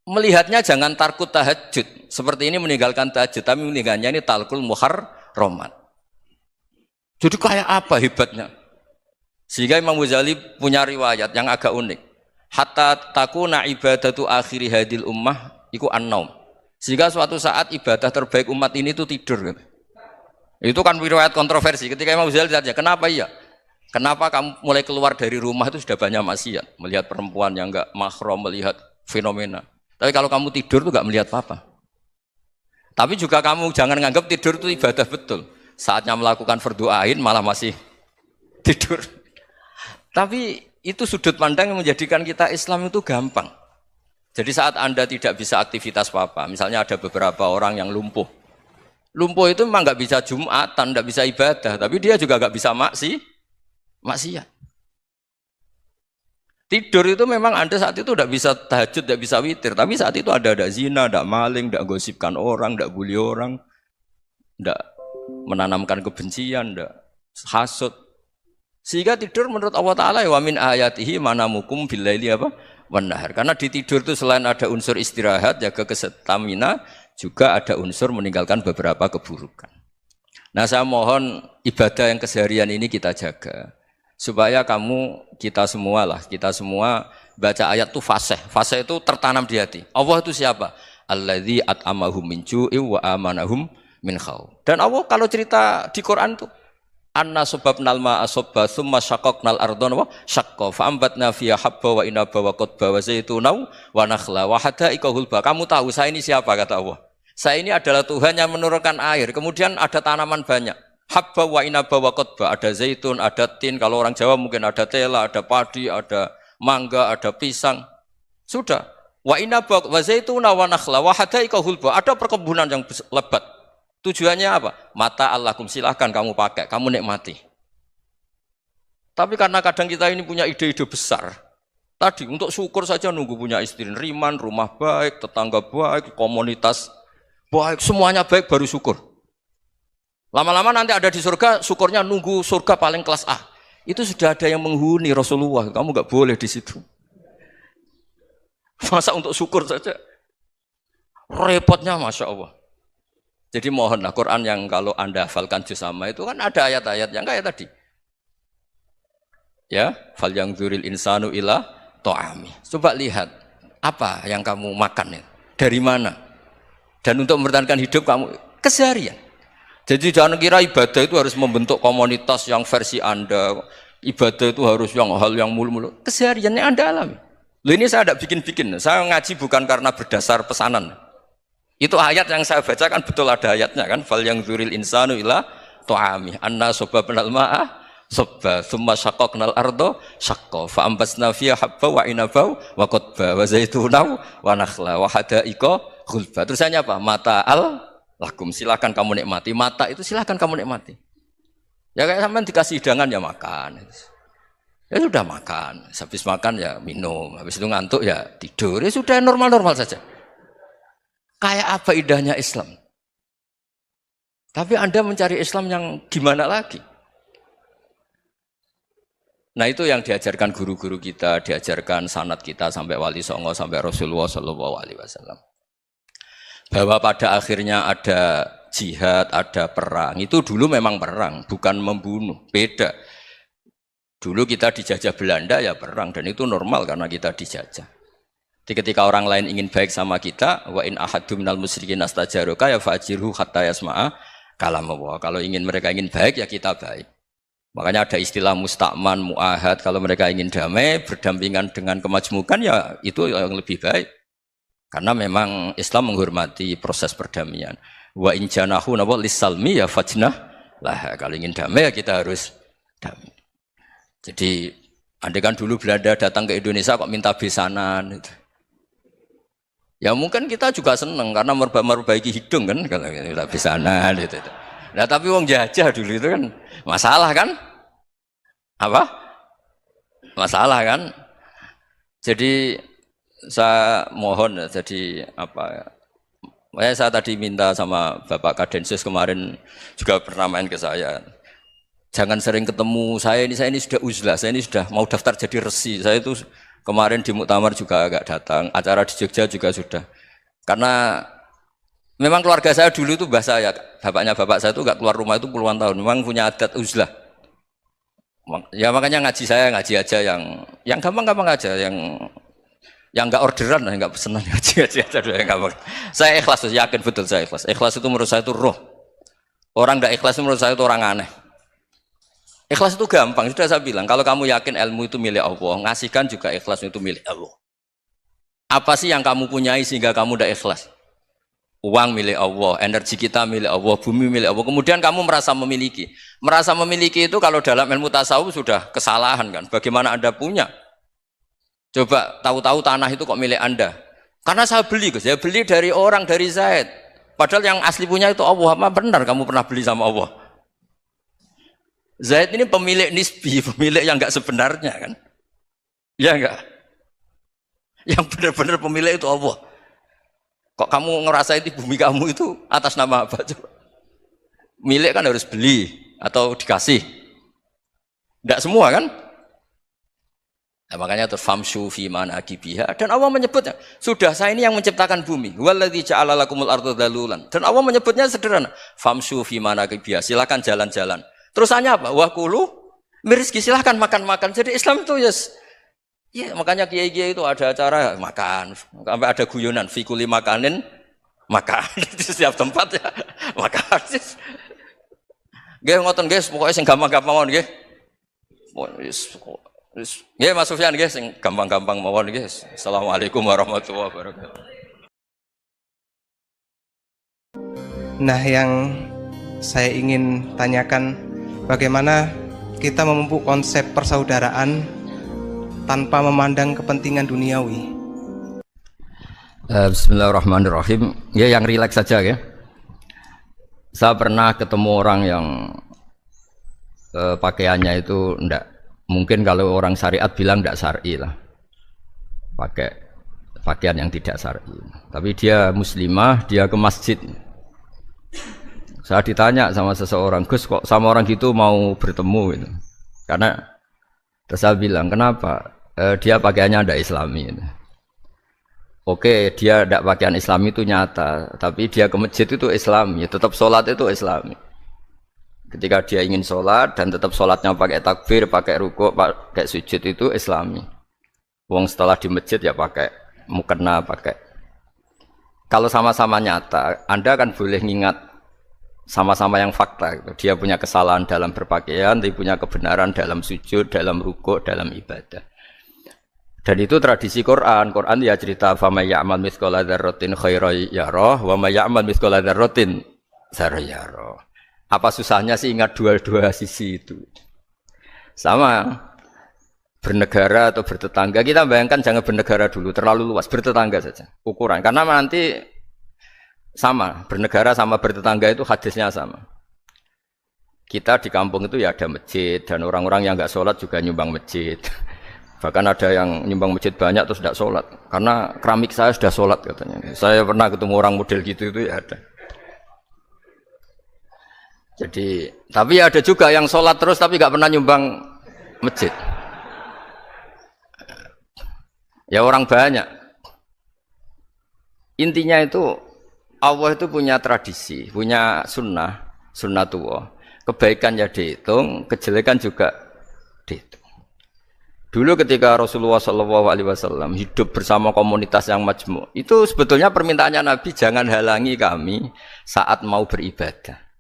Melihatnya jangan tarkut tahajud. Seperti ini meninggalkan tahajud, tapi meninggalnya ini talkul muharramat. Jadi kayak apa hebatnya? Sehingga Imam Ghazali punya riwayat yang agak unik. Hatta takuna ibadatu akhiri hadil ummah iku an-naum. Sehingga suatu saat ibadah terbaik umat ini itu tidur. Itu kan riwayat kontroversi. Ketika Imam Ghazali ditanya, kenapa iya? Kenapa kamu mulai keluar dari rumah itu sudah banyak maksiat? Melihat perempuan yang enggak mahram, melihat fenomena. Tapi kalau kamu tidur itu enggak melihat apa-apa. Tapi juga kamu jangan nganggap tidur itu ibadah betul. Saatnya melakukan fardu ain malah masih tidur. Tapi itu sudut pandang yang menjadikan kita Islam itu gampang. Jadi saat Anda tidak bisa aktivitas apa-apa, misalnya ada beberapa orang yang lumpuh. Lumpuh itu memang nggak bisa Jumatan, nggak bisa ibadah, tapi dia juga nggak bisa maksiat. Tidur itu memang Anda saat itu tidak bisa tahajud, tidak bisa witir, tapi saat itu ada zina, ada maling, tidak gosipkan orang, tidak bully orang, tidak menanamkan kebencian, tidak hasud. Sehingga tidur menurut Allah Ta'ala wa min ayatihi manamukum billaili apa? Wan-nahar. Karena di tidur itu selain ada unsur istirahat, jaga kestamina, juga ada unsur meninggalkan beberapa keburukan. Nah saya mohon ibadah yang keseharian ini kita jaga. Supaya kita semua baca ayat itu fasih. Fasih itu tertanam di hati. Allah itu siapa? Alladzi at'amahum min ju'i wa amanahum min khauf. Dan Allah kalau cerita di Quran itu anna sababnal ma'a sabba tsumma syaqqaqnal ardha wa syaqqa fa ambatna fiha habba wa inaba wa qadba wa zaituna wa nakhla wa hada'iqa hulba. Kamu tahu saya ini siapa kata Allah? Saya ini adalah Tuhan yang menurunkan air, kemudian ada tanaman banyak. Habba wa inaba wa qadba, ada zaitun, ada tin, kalau orang Jawa mungkin ada tela, ada padi, ada mangga, ada pisang. Sudah. Wa inaba wa zaituna wa nakhla wa hada'iqa hulba, ada perkebunan yang lebat. Tujuannya apa? Mata Allahkum, silahkan kamu pakai, kamu nikmati. Tapi karena kadang kita ini punya ide-ide besar. Tadi untuk syukur saja nunggu punya istri riman, rumah baik, tetangga baik, komunitas baik, semuanya baik baru syukur. Lama-lama nanti ada di surga, syukurnya nunggu surga paling kelas A. Itu sudah ada yang menghuni Rasulullah, kamu nggak boleh di situ. Masa untuk syukur saja? Repotnya Masya Allah. Jadi mohonlah Quran yang kalau Anda hafalkan juz amma itu kan ada ayat-ayat yang kayak tadi. Ya, fal yang dzuril insanu ila ta'ami. Coba lihat apa yang kamu makan itu. Dari mana? Dan untuk mempertahankan hidup kamu keseharian. Jadi jangan kira ibadah itu harus membentuk komunitas yang versi Anda. Ibadah itu harus hal yang mulu-mulu. Kesehariannya Anda alami. Loh ini saya tidak bikin-bikin. Saya ngaji bukan karena berdasar pesanan. Itu ayat yang saya baca kan betul ada ayatnya kan. Fal yang dzuril insanu ila ta'ami. Anna sababnal ma'a sabba tsumma syaqqaqnal arda syaqqa fa ambasna fiha habba wa inaba wa qadba wa zaituna wa nakhla wa hada'iqa ghulba. Terusannya apa? Mata'al lakum, silakan kamu nikmati. Mata itu silakan kamu nikmati. Ya kayak sampean dikasih hidangan ya makan. Ya sudah makan. Habis makan ya minum. Habis itu ngantuk ya tidur. Ya sudah normal-normal saja. Kayak apa indahnya Islam? Tapi Anda mencari Islam yang gimana lagi? Nah itu yang diajarkan guru-guru kita, diajarkan sanad kita sampai Wali Songo, sampai Rasulullah SAW. Bahwa pada akhirnya ada jihad, ada perang. Itu dulu memang perang, bukan membunuh. Beda. Dulu kita dijajah Belanda ya perang, dan itu normal karena kita dijajah. Jadi ketika orang lain ingin baik sama kita, wa in ahadum minal musyrikin astajaruka ya fa'jirhu hatta yasma'a kalam Allah. Kalau mereka ingin baik ya kita baik. Makanya ada istilah musta'man, mu'ahad. Kalau mereka ingin damai, berdampingan dengan kemajmukan ya itu yang lebih baik. Karena memang Islam menghormati proses perdamaian. Wa in janahu lis-salmi ya fajnah lah. Kalau ingin damai ya kita harus damai. Jadi Andai kan dulu Belanda datang ke Indonesia kok minta besanan gitu. Ya mungkin kita juga seneng karena memperbaiki hidung kan kalau minta besanan gitu. Nah tapi wong jajah dulu itu kan masalah kan? Apa? Masalah kan? Jadi saya mohon jadi apa? Saya tadi minta sama Bapak Kadensus kemarin juga pernah main ke saya. Jangan sering ketemu saya ini sudah uzlah, saya ini sudah mau daftar jadi resi. Saya itu kemarin di muktamar juga agak datang, acara di Jogja juga sudah. Karena memang keluarga saya dulu itu mbah saya, bapaknya bapak saya itu enggak keluar rumah itu puluhan tahun. Memang punya adat uzlah. Ya makanya ngaji saya ngaji aja yang gampang-gampang aja, yang enggak orderan, enggak pesenan ngaji aja dulu yang gampang. Saya ikhlas, yakin betul saya ikhlas. Ikhlas itu menurut saya itu roh. Orang enggak ikhlas menurut saya itu orang aneh. Ikhlas itu gampang, sudah saya bilang. Kalau kamu yakin ilmu itu milik Allah, ngasihkan juga ikhlas itu milik Allah. Apa sih yang kamu punyai sehingga kamu tidak ikhlas? Uang milik Allah, energi kita milik Allah, bumi milik Allah. Kemudian kamu merasa memiliki. Merasa memiliki itu kalau dalam ilmu tasawuf sudah kesalahan kan. Bagaimana Anda punya? Coba tahu-tahu tanah itu kok milik Anda. Karena saya beli, Gus. Saya beli dari orang, dari Zaid. Padahal yang asli punya itu Allah. Apa benar kamu pernah beli sama Allah? Zaid ini pemilik nisbi, pemilik yang enggak sebenarnya kan? Ya enggak? Yang benar-benar pemilik itu Allah. Kok kamu ngerasa itu bumi kamu itu atas nama apa coba? Milik kan harus beli atau dikasih. Enggak semua kan? Nah, makanya terus famshu fi manakibiha dan Allah menyebutnya, sudah saya ini yang menciptakan bumi. Wallazi ja'ala lakumul arda dalulan. Dan Allah menyebutnya sederhana, famshu fi manakibiha, silakan jalan-jalan. Terusannya apa? Wakulu mirizki, silahkan makan-makan. Jadi Islam itu yes. Ya makanya kiai-kiai itu ada acara makan, sampai ada guyonan fikuli makanin makan di setiap tempat ya makan. Nggih ngoten guys, pokoknya sing gampang-gampang mawon nggih. Nggih Mas Sufyan nggih sing gampang-gampang mawon nggih. Assalamualaikum warahmatullahi wabarakatuh. Nah, yang saya ingin tanyakan, bagaimana kita memupuk konsep persaudaraan tanpa memandang kepentingan duniawi? Bismillahirrahmanirrahim. Ya yang rileks saja ya. Saya pernah ketemu orang yang pakaiannya itu enggak, mungkin kalau orang syariat bilang enggak syar'i lah, pakai pakaian yang tidak syar'i. Tapi dia muslimah, dia ke masjid. Saya ditanya sama seseorang, Gus kok sama orang gitu mau bertemu gitu. Karena terus saya bilang, kenapa? Dia pakaiannya ada islami gitu. Oke, dia tidak pakaian islami itu nyata, tapi dia ke masjid itu islami, tetap sholat itu islami. Ketika dia ingin sholat dan tetap sholatnya pakai takbir, pakai rukuk, pakai sujud itu islami. Wong setelah di masjid ya pakai mukena, pakai. Kalau sama-sama nyata, Anda kan boleh ngingat sama-sama yang fakta gitu. Dia punya kesalahan dalam berpakaian, dia punya kebenaran dalam sujud, dalam rukuk, dalam ibadah. Dan itu tradisi Quran. Quran ya cerita famay ya'mal mithqala dzarratin khairan yarah wa may ya'mal mithqala dzarratin syarran yarah. Apa susahnya sih ingat dua-dua sisi itu? Sama bernegara atau bertetangga, kita bayangkan jangan bernegara dulu, terlalu luas, bertetangga saja ukuran. Karena nanti sama, bernegara sama bertetangga itu hadisnya sama. Kita di kampung itu ya ada masjid, dan orang-orang yang enggak sholat juga nyumbang masjid. Bahkan ada yang nyumbang masjid banyak terus tidak sholat, karena keramik saya sudah sholat katanya. Saya pernah ketemu orang model gitu itu ya ada. Jadi, tapi ada juga yang sholat terus tapi nggak pernah nyumbang masjid. Ya orang banyak. Intinya itu Allah itu punya tradisi, punya sunnatullah. Kebaikan ya dihitung, kejelekan juga dihitung. Dulu ketika Rasulullah SAW hidup bersama komunitas yang majmu', itu sebetulnya permintaannya Nabi, jangan halangi kami saat mau beribadah.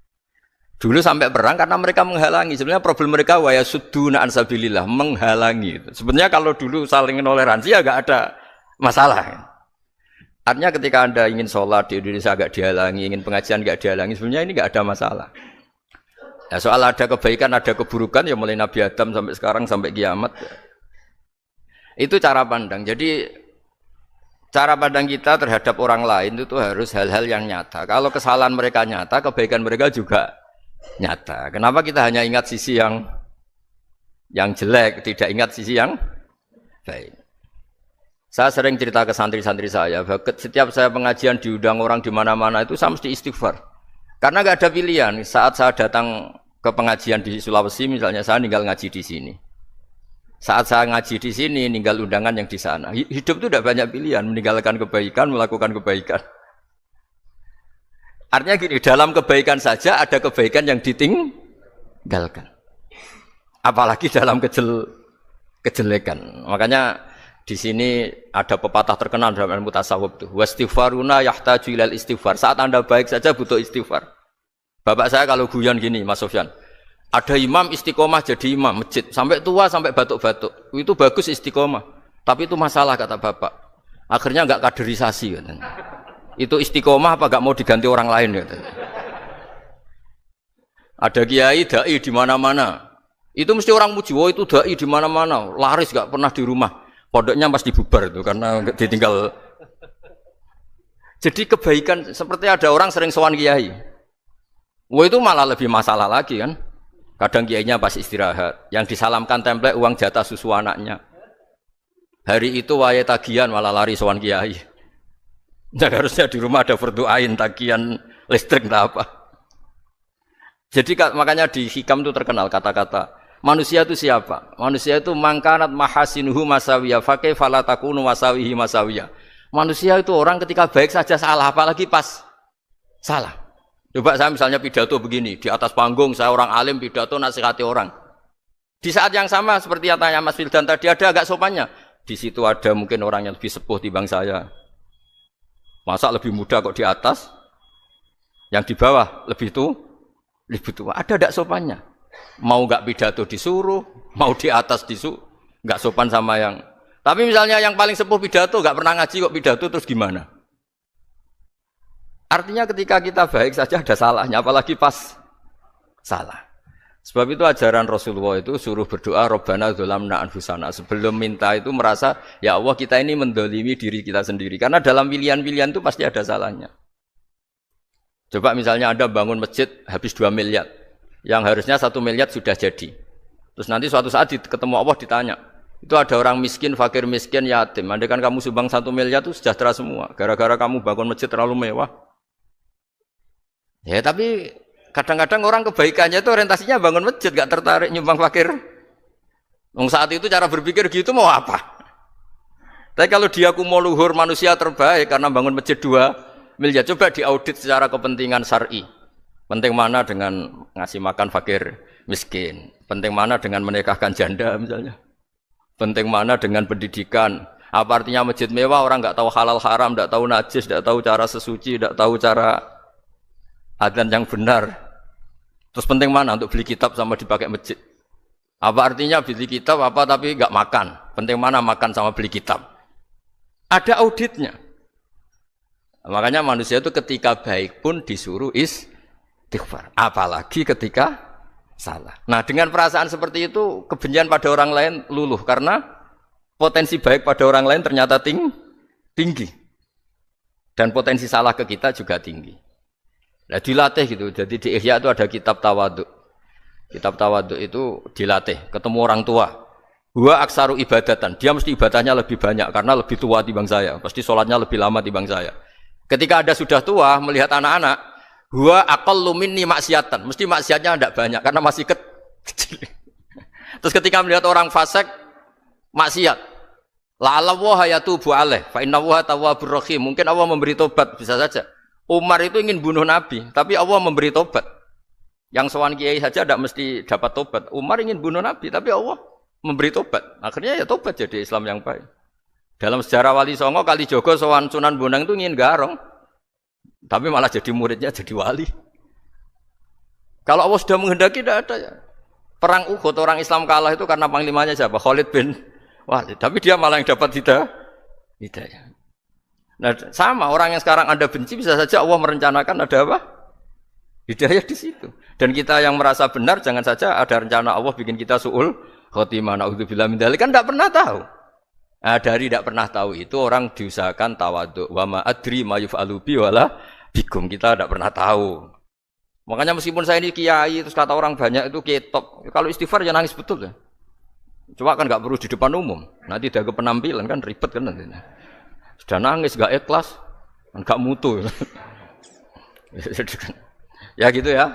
Dulu sampai perang karena mereka menghalangi. Sebenarnya problem mereka wa yasudduna an sabilillah, menghalangi. Sebenarnya kalau dulu saling toleransi ya gak ada masalah. Artinya ketika Anda ingin sholat di Indonesia gak dihalangi, ingin pengajian gak dihalangi, sebenarnya ini gak ada masalah. Ya, soal ada kebaikan, ada keburukan ya mulai Nabi Adam sampai sekarang sampai kiamat. Itu cara pandang. Jadi cara pandang kita terhadap orang lain itu harus hal-hal yang nyata. Kalau kesalahan mereka nyata, kebaikan mereka juga nyata. Kenapa kita hanya ingat sisi yang jelek, tidak ingat sisi yang baik? Saya sering cerita ke santri-santri saya, setiap saya pengajian diundang orang di mana-mana itu saya mesti istighfar. Karena nggak ada pilihan. Saat saya datang ke pengajian di Sulawesi misalnya, saya tinggal ngaji di sini. Saat saya ngaji di sini, ninggal undangan yang di sana. Hidup itu tidak banyak pilihan, meninggalkan kebaikan, melakukan kebaikan. Artinya gini, dalam kebaikan saja ada kebaikan yang ditinggalkan. Apalagi dalam kejelekan. Makanya di sini ada pepatah terkenal dalam ilmu tasawuf itu. Wastighfaruna yahtaju ilal istighfar. Saat Anda baik saja butuh istighfar. Bapak saya kalau guyon gini, Mas Sofyan. Ada imam istiqomah jadi imam masjid sampai tua sampai batuk-batuk. Itu bagus istiqomah. Tapi itu masalah kata bapak. Akhirnya enggak kaderisasi katanya. Itu istiqomah apa enggak mau diganti orang lain katanya. Ada kiai dai di mana-mana. Itu mesti orang muji, "Oh itu dai di mana-mana, laris enggak pernah di rumah." Pondoknya pasti bubar itu karena ditinggal. Jadi kebaikan seperti ada orang sering sowan kiai. Wah itu malah lebih masalah lagi kan. Kadang kiainya pas istirahat, yang disalamkan template uang jatah susu anaknya. Hari itu waya tagihan malah lari sowan kiai. Jadi harusnya di rumah ada berdoain tagihan listrik entah apa. Jadi makanya di hikam itu terkenal kata-kata manusia itu siapa? Manusia itu mangkanat mahasinuhu masawiya fakih falatakunu masawihi masawiya. Manusia itu orang ketika baik saja salah, apalagi pas salah. Coba saya misalnya pidato begini, di atas panggung saya orang alim pidato nasihati orang. Di saat yang sama seperti yang tanya Mas Wildan tadi ada agak sopannya. Di situ ada mungkin orang yang lebih sepuh timbang saya. Masa lebih muda kok di atas? Yang di bawah lebih tua. Ada agak sopannya. Mau enggak pidato disuruh, mau di atas disuruh, enggak sopan sama yang. Tapi misalnya yang paling sepuh pidato enggak pernah ngaji kok pidato terus gimana? Artinya ketika kita baik saja ada salahnya, apalagi pas salah. Sebab itu ajaran Rasulullah itu suruh berdoa Rabbana dzolamna anfusana. Sebelum minta itu merasa, ya Allah kita ini mendolimi diri kita sendiri. Karena dalam pilihan-pilihan itu pasti ada salahnya. Coba misalnya Anda bangun masjid habis 2 miliar. Yang harusnya 1 miliar sudah jadi. Terus nanti suatu saat ketemu Allah ditanya. Itu ada orang miskin, fakir miskin, yatim. Andai kan kamu sumbang 1 miliar itu sejahtera semua. Gara-gara kamu bangun masjid terlalu mewah. Ya tapi kadang-kadang orang kebaikannya itu orientasinya bangun masjid, gak tertarik nyumbang fakir. Saat itu cara berpikir gitu mau apa? Tapi kalau dia kumuluhur manusia terbaik karena bangun masjid 2 miliar, coba diaudit secara kepentingan syar'i. Penting mana dengan ngasih makan fakir miskin? Penting mana dengan menikahkan janda misalnya? Penting mana dengan pendidikan? Apa artinya masjid mewah orang nggak tahu halal haram, nggak tahu najis, nggak tahu cara sesuci, nggak tahu cara adzan yang benar. Terus penting mana untuk beli kitab sama dipakai masjid? Apa artinya beli kitab apa tapi nggak makan? Penting mana makan sama beli kitab? Ada auditnya. Makanya manusia itu ketika baik pun disuruh istighfar. Apalagi ketika salah. Nah dengan perasaan seperti itu kebencian pada orang lain luluh karena potensi baik pada orang lain ternyata tinggi. Dan potensi salah ke kita juga tinggi. Nah dilatih gitu, jadi di Ihya itu ada kitab tawaduk. Kitab tawaduk itu dilatih, ketemu orang tua. Huwa aksaru ibadatan, dia mesti ibadahnya lebih banyak karena lebih tua timbang saya. Pasti sholatnya lebih lama timbang saya. Ketika Anda sudah tua, melihat anak-anak, huwa aqallu minni maksiatan, mesti maksiatnya tidak banyak karena masih kecil. Terus ketika melihat orang fasik, maksiat, la'alla wa yatubu alaih, fa inna wa tawwabur rahim. Mungkin Allah memberi tobat, bisa saja. Umar itu ingin bunuh Nabi, tapi Allah memberi tobat. Yang sowan kiai saja tidak mesti dapat tobat. Umar ingin bunuh Nabi, tapi Allah memberi tobat. Akhirnya ya tobat jadi Islam yang baik. Dalam sejarah Wali Songo, Kalijogo sowan Sunan Bonang itu ingin garong, tapi malah jadi muridnya jadi wali. Kalau Allah sudah menghendaki tidak ada ya. Perang Uhud orang Islam kalah itu karena panglimanya siapa? Khalid bin Walid. Tapi dia malah yang dapat hidayah. Nah, sama orang yang sekarang Anda benci bisa saja Allah merencanakan ada apa? Hidayah di situ. Dan kita yang merasa benar jangan saja ada rencana Allah bikin kita su'ul khotimah. Na'udzubillah min dzalik, kan enggak pernah tahu. Nah, dari tidak pernah tahu itu orang diusahakan tawadhu. Wa ma adri ma yuf'alu bi wala bikum. Kita tidak pernah tahu. Makanya meskipun saya ini kiai terus kata orang banyak itu ketop. Kalau istighfar ya nangis betul ya. Cuma kan nggak perlu di depan umum. Nanti ada penampilan kan ribet kan nanti. Sudah nangis nggak ikhlas, nggak mutu. Ya gitu ya.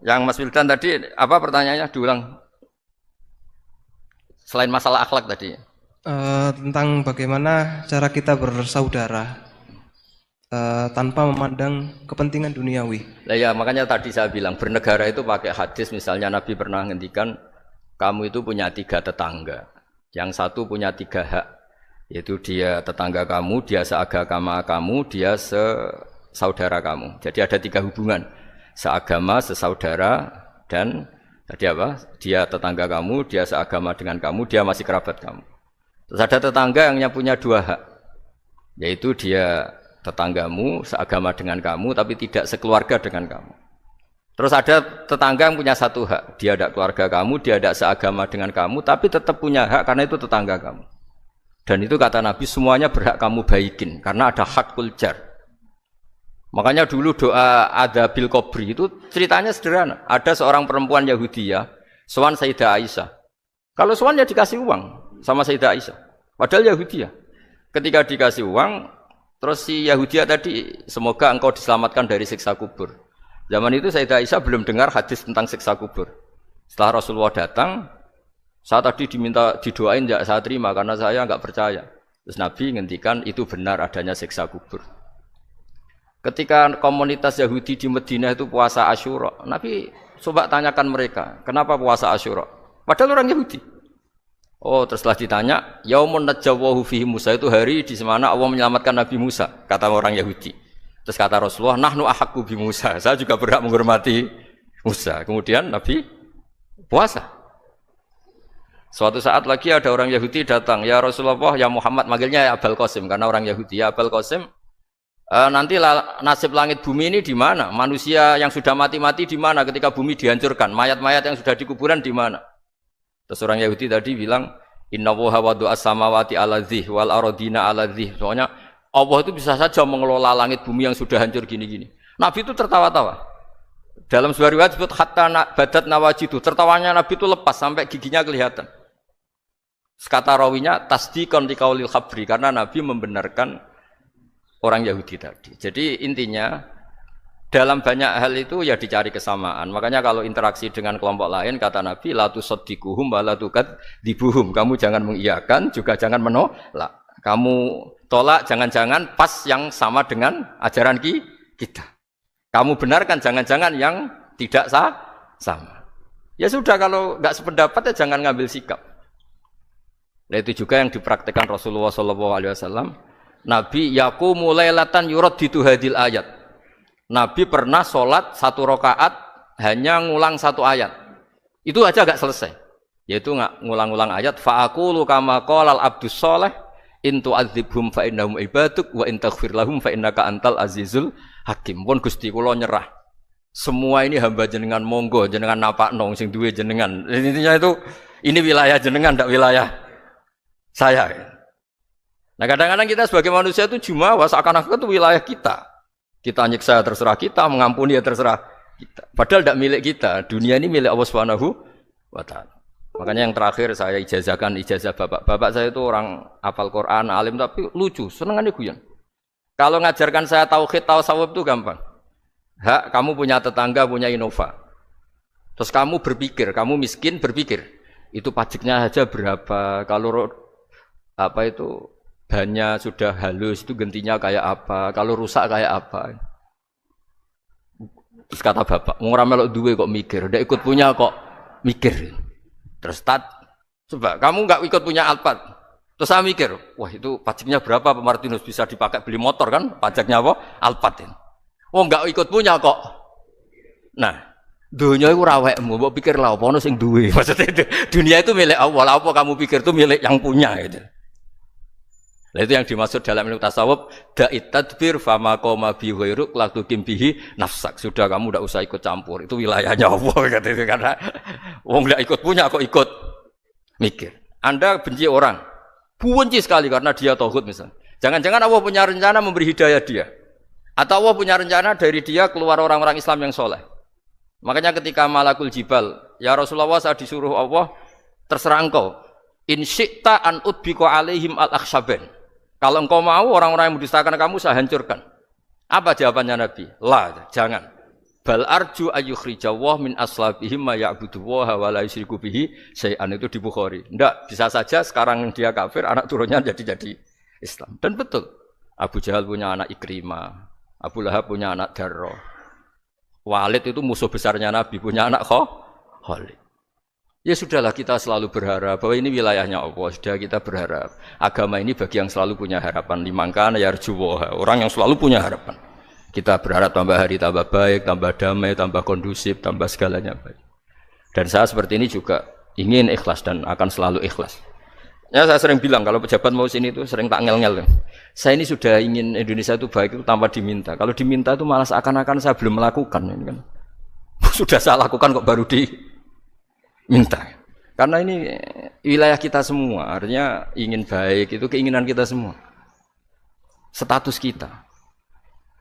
Yang Mas Wildan tadi apa pertanyaannya diulang? Selain masalah akhlak tadi. Tentang bagaimana cara kita bersaudara tanpa memandang kepentingan duniawi. Nah ya makanya tadi saya bilang bernegara itu pakai hadis, misalnya Nabi pernah ngendikan kamu itu punya 3 tetangga, yang satu punya 3 hak, yaitu dia tetangga kamu, dia seagama kamu, dia sesaudara kamu. Jadi ada 3 hubungan, seagama, sesaudara, dan tadi apa? Dia tetangga kamu, dia seagama dengan kamu, dia masih kerabat kamu. Terus ada tetangga yang punya 2 hak, yaitu dia tetanggamu, seagama dengan kamu, tapi tidak sekeluarga dengan kamu. Terus ada tetangga yang punya 1 hak, dia tidak keluarga kamu, dia tidak seagama dengan kamu, tapi tetap punya hak karena itu tetangga kamu. Dan itu kata Nabi semuanya berhak kamu baikin, karena ada hakul jar. Makanya dulu doa ada bil kubri itu ceritanya sederhana. Ada seorang perempuan Yahudi ya, sowan Sayyidah Aisyah. Kalau sowan ya dikasih uang sama Sayyidah Aisyah. Padahal Yahudi ya. Ketika dikasih uang, terus si Yahudi tadi, semoga engkau diselamatkan dari siksa kubur. Zaman itu Sayyidah Aisyah belum dengar hadis tentang siksa kubur. Setelah Rasulullah datang, saya tadi diminta didoain, ya saya terima karena saya enggak percaya. Terus Nabi ngendikan itu benar adanya siksa kubur. Ketika komunitas Yahudi di Madinah itu puasa Asyura, Nabi coba tanyakan mereka, kenapa puasa Asyura? Padahal orang Yahudi. Oh, terus setelah ditanya, yaumun najjawahu fihi Musa, itu hari di mana Allah menyelamatkan Nabi Musa, kata orang Yahudi. Terus kata Rasulullah, nahnu ahaqqu bi Musa, saya juga berhak menghormati Musa. Kemudian Nabi puasa. Suatu saat lagi ada orang Yahudi datang, ya Rasulullah, ya Muhammad, manggilnya ya Abul Qasim karena orang Yahudi. Ya Abul Qasim, nanti nasib langit bumi ini di mana? Manusia yang sudah mati-mati di mana ketika bumi dihancurkan? Mayat-mayat yang sudah di kuburan di mana? Terus orang Yahudi tadi bilang, Inna woha wadu as-samawati ala dzih wal arodina ala dzih. Soalnya Allah itu bisa saja mengelola langit bumi yang sudah hancur gini-gini. Nabi itu tertawa-tawa. Dalam sebuah riwayat disebut hatta badat nawajidu. Tertawanya Nabi itu lepas sampai giginya kelihatan. Kata rawinya tasdiqan liqaulil khabri, karena Nabi membenarkan orang Yahudi tadi. Jadi intinya dalam banyak hal itu ya dicari kesamaan. Makanya kalau interaksi dengan kelompok lain kata Nabi la tusaddiquhum wa la tukadzibuhum. Kamu jangan mengiyakan juga jangan menolak. Kamu tolak jangan-jangan pas yang sama dengan ajaran kita. Kamu benarkan jangan-jangan yang tidak sama. Ya sudah, kalau enggak sependapat ya jangan ngambil sikap. Nah itu juga yang dipraktikkan Rasulullah SAW. Nabi yaqumu lailatan yuraddidu hadil ayat. Nabi pernah sholat 1 rakaat hanya ngulang 1 ayat. Itu aja gak selesai. Yaitu ngulang-ngulang ayat. Fa'akulu kama qolal abdus sholeh in tu'adzibhum fa'innahum ibaduk wa in taghfir lahum fa'innaka antal azizul hakim. Pun Gusti kula nyerah. Semua ini hamba jenengan, monggo jenengan napakno sing duwe jenengan. Intinya itu ini wilayah jenengan, ndak wilayah saya. Nah kadang-kadang kita sebagai manusia itu jumawa seakan-akan itu wilayah kita. Kita nyiksa terserah kita, mengampuni ya terserah kita. Padahal tidak milik kita. Dunia ini milik Allah Subhanahu wa Ta'ala. Makanya yang terakhir saya ijazahkan ijazah bapak. Bapak saya itu orang hafal Quran, alim tapi lucu, senengannya guyon. Kalau ngajarkan saya tauhid, tasawuf itu gampang. Hak, kamu punya tetangga, punya Innova. Terus kamu berpikir, kamu miskin berpikir, itu pajaknya aja berapa? Kalau apa itu bannya sudah halus itu gantinya kayak apa, kalau rusak kayak apa. Terus kata bapak, ngora melok duwe kok mikir, ndak ikut punya kok mikir. Terus coba kamu nggak ikut punya Alphard, terus saya mikir, wah itu pajaknya berapa Pak Martinus, bisa dipakai beli motor kan, pajaknya apa? Alphard ini. Oh nggak ikut punya kok. Nah, dunia itu rawekmu, mbok pikir lah apa ono sing duwe. Maksudnya itu, dunia itu milik Allah, apa kamu pikir itu milik yang punya gitu. Nah, itu yang dimaksud dalam ilmu tasawuf, da'it tadbir fama qoma bi ghairuk la tuqim bihi nafsak. Sudah kamu enggak usah ikut campur, itu wilayahnya Allah kata itu, karena wong enggak ikut punya kok ikut mikir. Anda benci orang, Benci sekali karena dia tauhid misalnya. Jangan-jangan Allah punya rencana memberi hidayah dia. Atau Allah punya rencana dari dia keluar orang-orang Islam yang soleh. Makanya ketika Malakul Jibal, ya Rasulullah saya disuruh Allah, terserah engkau. In syi'ta an udbiko alaihim al-akhsyaben. Kalau engkau mau orang-orang yang mendustakan kamu saya hancurkan. Apa jawabannya Nabi? La, jangan. Bal arju ayyukhrijawah min aslabihim ma ya'buduwaha wa la yusyriku bihi syai'an, itu di Bukhari. Enggak, bisa saja sekarang dia kafir, anak turunnya jadi Islam. Dan betul. Abu Jahal punya anak Ikrimah, Abu Lahab punya anak Darrah. Walid itu musuh besarnya Nabi, punya anak Khalid. Ya sudahlah, kita selalu berharap bahwa ini wilayahnya Allah. Sudah, kita berharap. Agama ini bagi yang selalu punya harapan. Limangkana yarjuwaha, orang yang selalu punya harapan. Kita berharap tambah hari tambah baik, tambah damai, tambah kondusif, tambah segalanya baik. Dan saya seperti ini juga ingin ikhlas dan akan selalu ikhlas. Ya saya sering bilang kalau pejabat mau sini itu sering tak ngel-ngel. Saya ini sudah ingin Indonesia itu baik itu tanpa diminta. Kalau diminta itu malah seakan-akan saya belum melakukan, ini kan. Sudah saya lakukan kok baru diminta. Karena ini wilayah kita semua, artinya ingin baik itu keinginan kita semua. Status kita.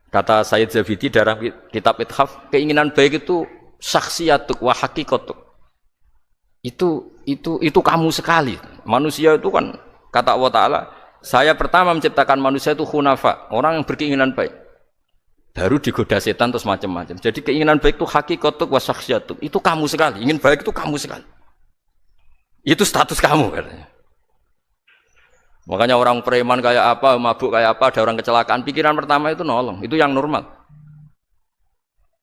Kata Sayyid Zabidi dalam kitab Ithaf, keinginan baik itu syakhsiyatuk wa hakikatuk. Itu kamu sekali. Manusia itu kan kata Allah Ta'ala, saya pertama menciptakan manusia itu khunafa, orang yang berkeinginan baik. Baru digoda setan terus macam-macam. Jadi keinginan baik itu hakikatuk wa syakhsiyatuk. Itu kamu sekali. Ingin baik itu kamu sekali. Itu status kamu katanya. Makanya orang preman kayak apa, mabuk kayak apa, ada orang kecelakaan, pikiran pertama itu nolong, itu yang normal.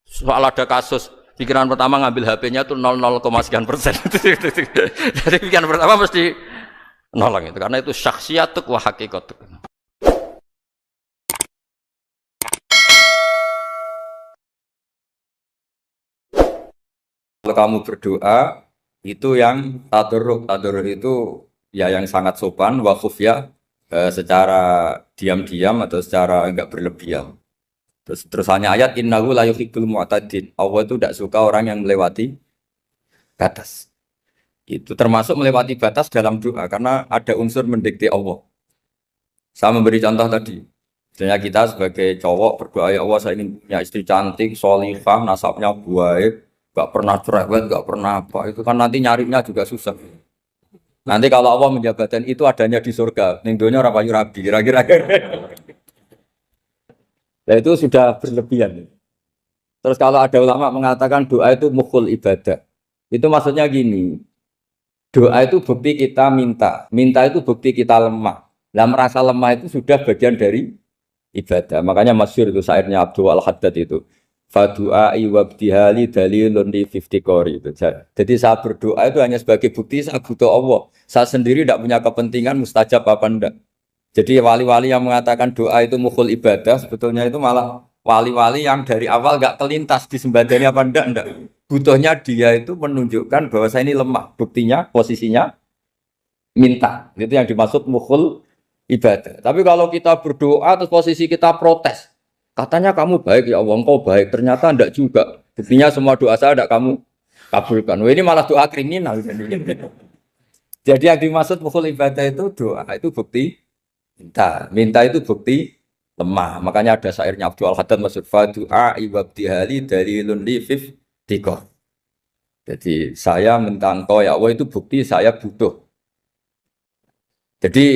Soal ada kasus, pikiran pertama ngambil HP-nya itu 0,sekian persen. Jadi pikiran pertama mesti nolong itu, karena itu syakhsiyatuk wa hakikatuk. Kalau kamu berdoa, itu yang tadarruk itu ya yang sangat sopan, wa khufya, secara diam-diam atau secara enggak berlebihan. Terus hanya ayat innahu la yuhibbul mu'tadin. Allah itu tidak suka orang yang melewati batas. Itu termasuk melewati batas dalam doa karena ada unsur mendikte Allah. Saya memberi contoh tadi. Misalnya kita sebagai cowok berdoa, ya Allah saya ingin punya istri cantik, sholihah, nasabnya baik, enggak pernah cerewet, enggak pernah apa. Itu kan nanti nyarinya juga susah. Nanti kalau Allah menjabatkan itu adanya di surga, ning donya ora payu rabi, kira-kira. Nah itu sudah berlebihan. Terus kalau ada ulama mengatakan doa itu mukhul ibadah, itu maksudnya gini, doa itu bukti kita minta itu bukti kita lemah. Nah merasa lemah itu sudah bagian dari ibadah. Makanya masyhur itu syairnya Abdul Al-Haddad itu. Fadu'ai wabdihali dalilun li fiftikori itu. Jadi saya berdoa itu hanya sebagai bukti saya butuh Allah. Saya sendiri tidak punya kepentingan mustajab apa enggak. Jadi wali-wali yang mengatakan doa itu mukhul ibadah, sebetulnya itu malah wali-wali yang dari awal enggak kelintas disembadani apa enggak. Butuhnya dia itu menunjukkan bahwa saya ini lemah. Buktinya posisinya minta. Itu yang dimaksud mukhul ibadah. Tapi kalau kita berdoa terus posisi kita protes. Katanya kamu baik ya Allah, engkau baik. Ternyata enggak juga. Buktinya semua doa saya enggak kamu kabulkan. Wah, ini malah doa kriminal. Jadi yang dimaksud mukhul ibadah itu doa itu bukti minta. Minta itu bukti lemah. Makanya ada syairnya Abdul Al-Haddad maksud fadu'a ibabdihali dalilun li fiftikor. Jadi saya minta engkau ya Allah itu bukti saya butuh. Jadi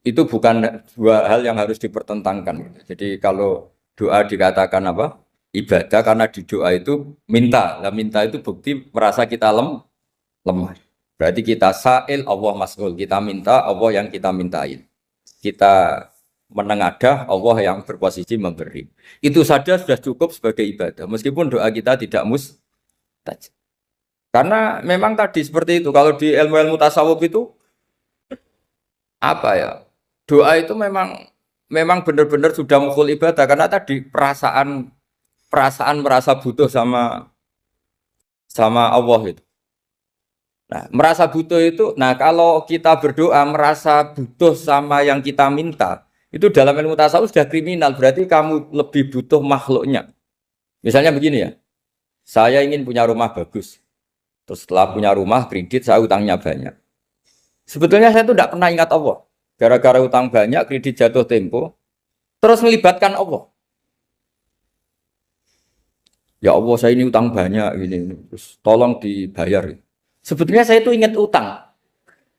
itu bukan dua hal yang harus dipertentangkan. Jadi kalau doa dikatakan apa? Ibadah karena di doa itu minta. Nah, minta itu bukti merasa kita lemah. Berarti kita sa'il Allah mas'ul. Kita minta Allah yang kita mintain. Kita menengadah Allah yang berposisi memberi. Itu saja sudah cukup sebagai ibadah. Meskipun doa kita tidak mustajab. Karena memang tadi seperti itu. Kalau di ilmu-ilmu tasawuf itu apa ya? Doa itu memang benar-benar sudah mukhul ibadah karena tadi perasaan merasa butuh sama Allah itu. Nah, merasa butuh itu, nah kalau kita berdoa merasa butuh sama yang kita minta, itu dalam ilmu tasawuf sudah kriminal, berarti kamu lebih butuh makhluknya. Misalnya begini ya, saya ingin punya rumah bagus, terus setelah punya rumah kredit saya utangnya banyak. Sebetulnya saya itu tidak pernah ingat Allah. gara-gara utang banyak, kredit jatuh tempo, terus melibatkan Allah. Ya Allah, saya ini utang banyak gini, terus tolong dibayar. Sebetulnya saya itu ingat utang,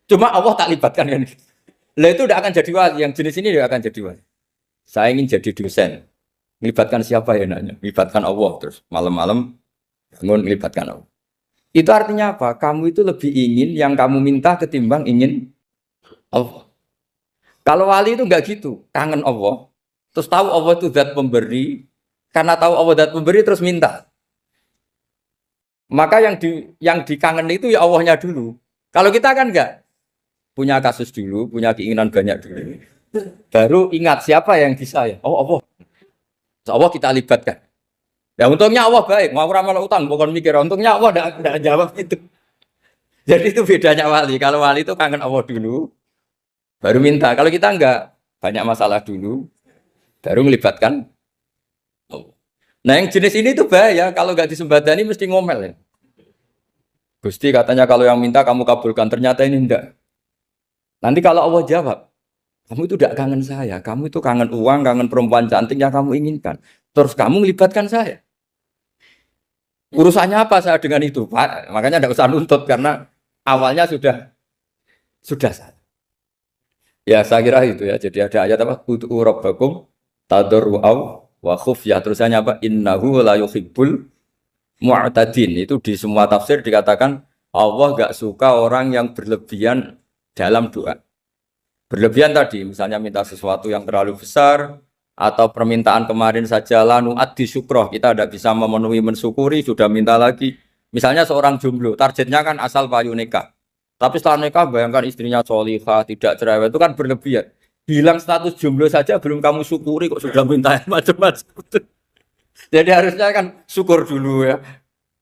cuma Allah tak libatkan kan. Lah itu udah akan jadi wali, yang jenis ini udah akan jadi wali. Saya ingin jadi dosen, melibatkan siapa ya nanya? Melibatkan Allah, terus malam-malam bangun melibatkan Allah. Itu artinya apa? Kamu itu lebih ingin yang kamu minta ketimbang ingin Allah. Kalau wali itu enggak gitu, kangen Allah, terus tahu Allah itu zat pemberi, karena tahu Allah zat pemberi terus minta. Maka yang dikangen itu ya Allahnya dulu. Kalau kita kan enggak, punya kasus dulu, punya keinginan banyak dulu, baru ingat siapa yang bisa ya. Oh Allah, terus Allah kita libatkan. Ya untungnya Allah baik, mau ramal utang, bukan mikir. Untungnya Allah enggak jawab itu. Jadi itu bedanya wali. Kalau wali itu kangen Allah dulu, baru minta. Kalau kita enggak, banyak masalah dulu, baru melibatkan Allah. Nah yang jenis ini tuh bahaya. Kalau enggak disembadani mesti ngomel ya. Gusti katanya kalau yang minta kamu kabulkan, ternyata ini enggak. Nanti kalau Allah jawab, kamu itu enggak kangen saya, kamu itu kangen uang, kangen perempuan cantik yang kamu inginkan. Terus kamu melibatkan saya. Urusannya apa saya dengan itu, Pak? Makanya enggak usah nuntut karena awalnya sudah salah. Ya saya kira itu ya. Jadi ada ayat apa? Ud'u rabbakum tadarru'aw wa khufyah. Terusannya apa? Innahu la yuhibbul mu'tadin. Itu di semua tafsir dikatakan Allah enggak suka orang yang berlebihan dalam doa. Berlebihan tadi, misalnya minta sesuatu yang terlalu besar, atau permintaan kemarin saja lanu addi syukroh, kita tidak bisa memenuhi mensyukuri, sudah minta lagi. Misalnya seorang jomblo, targetnya kan asal payu nikah. Tapi setelah nikah bayangkan istrinya solihah, tidak cerewet, itu kan berlebihan. Bilang status jomblo saja belum kamu syukuri kok sudah minta macam-macam. Jadi harusnya kan syukur dulu ya.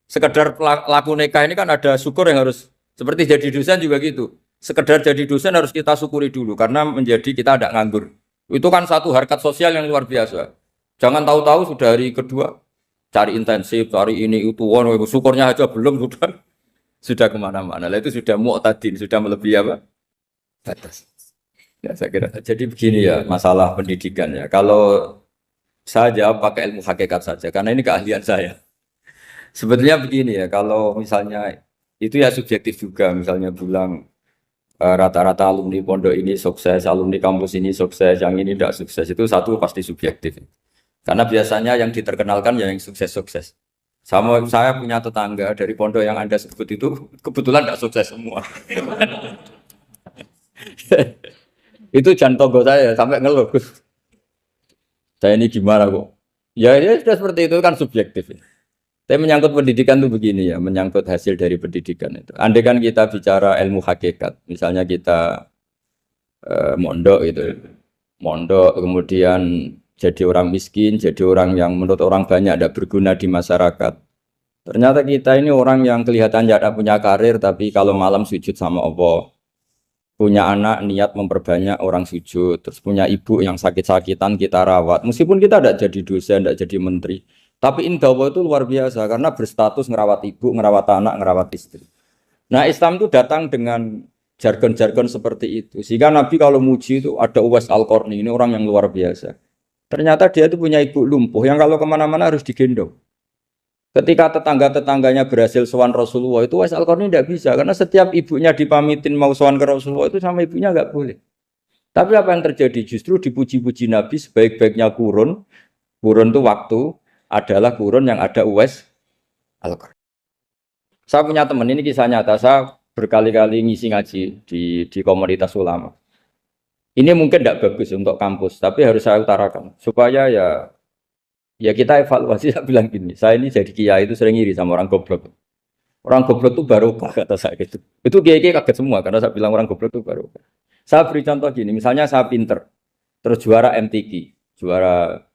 Sekedar laku nikah ini kan ada syukur yang harus, seperti jadi dosen juga gitu. Sekedar jadi dosen harus kita syukuri dulu karena menjadi kita tidak nganggur. Itu kan satu harkat sosial yang luar biasa. Jangan tahu-tahu sudah hari kedua cari intensif, cari ini itu, syukurnya aja belum sudah kemana-mana. Itu sudah mu'tadin, sudah melebihi apa? Batas. Ya saya kira. Jadi begini ya masalah pendidikan ya. Kalau saya jawab pakai ilmu hakikat saja karena ini keahlian saya. Sebetulnya begini ya, kalau misalnya itu ya subjektif juga, misalnya bilang rata-rata alumni pondok ini sukses, alumni kampus ini sukses, yang ini tidak sukses, itu satu pasti subjektif. Karena biasanya yang diterkenalkan ya yang sukses-sukses. Saya punya tetangga dari pondok yang Anda sebut itu kebetulan tidak sukses semua. Itu jantogo saya sampai ngeluh. Saya ini gimana kok? Ya sudah seperti itu kan subjektif. Tapi menyangkut pendidikan itu begini ya, menyangkut hasil dari pendidikan itu. Andai kan kita bicara ilmu hakikat, misalnya kita mondok gitu, mondok kemudian jadi orang miskin, jadi orang yang menurut orang banyak tidak berguna di masyarakat. Ternyata kita ini orang yang kelihatan tidak punya karir, tapi kalau malam sujud sama Allah, punya anak niat memperbanyak orang sujud, terus punya ibu yang sakit-sakitan kita rawat, meskipun kita tidak jadi dosen, tidak jadi menteri. Tapi indah Allah itu luar biasa karena berstatus ngerawat ibu, ngerawat anak, ngerawat istri. Nah Islam itu datang dengan jargon-jargon seperti itu. Sehingga Nabi kalau muji itu ada Uwais Al-Qarni, ini orang yang luar biasa. Ternyata dia itu punya ibu lumpuh yang kalau kemana-mana harus digendong. Ketika tetangga-tetangganya berhasil sowan Rasulullah itu Uwais Al-Qarni tidak bisa. Karena setiap ibunya dipamitin mau sowan ke Rasulullah itu sama ibunya nggak boleh. Tapi apa yang terjadi? Justru dipuji-puji Nabi sebaik-baiknya kurun itu waktu adalah kurun yang ada Uwais Al-Qarni. Saya punya teman, ini kisah nyata, saya berkali-kali ngisi ngaji di komunitas ulama. Ini mungkin tidak bagus untuk kampus, tapi harus saya utarakan supaya ya kita evaluasi. Saya bilang gini, saya ini jadi kiai itu sering iri sama orang goblok. Orang goblok itu barokah kata saya gitu. Itu kiai kaget semua karena saya bilang orang goblok itu barokah. Saya beri contoh gini, misalnya saya pinter, terus juara MTQ, juara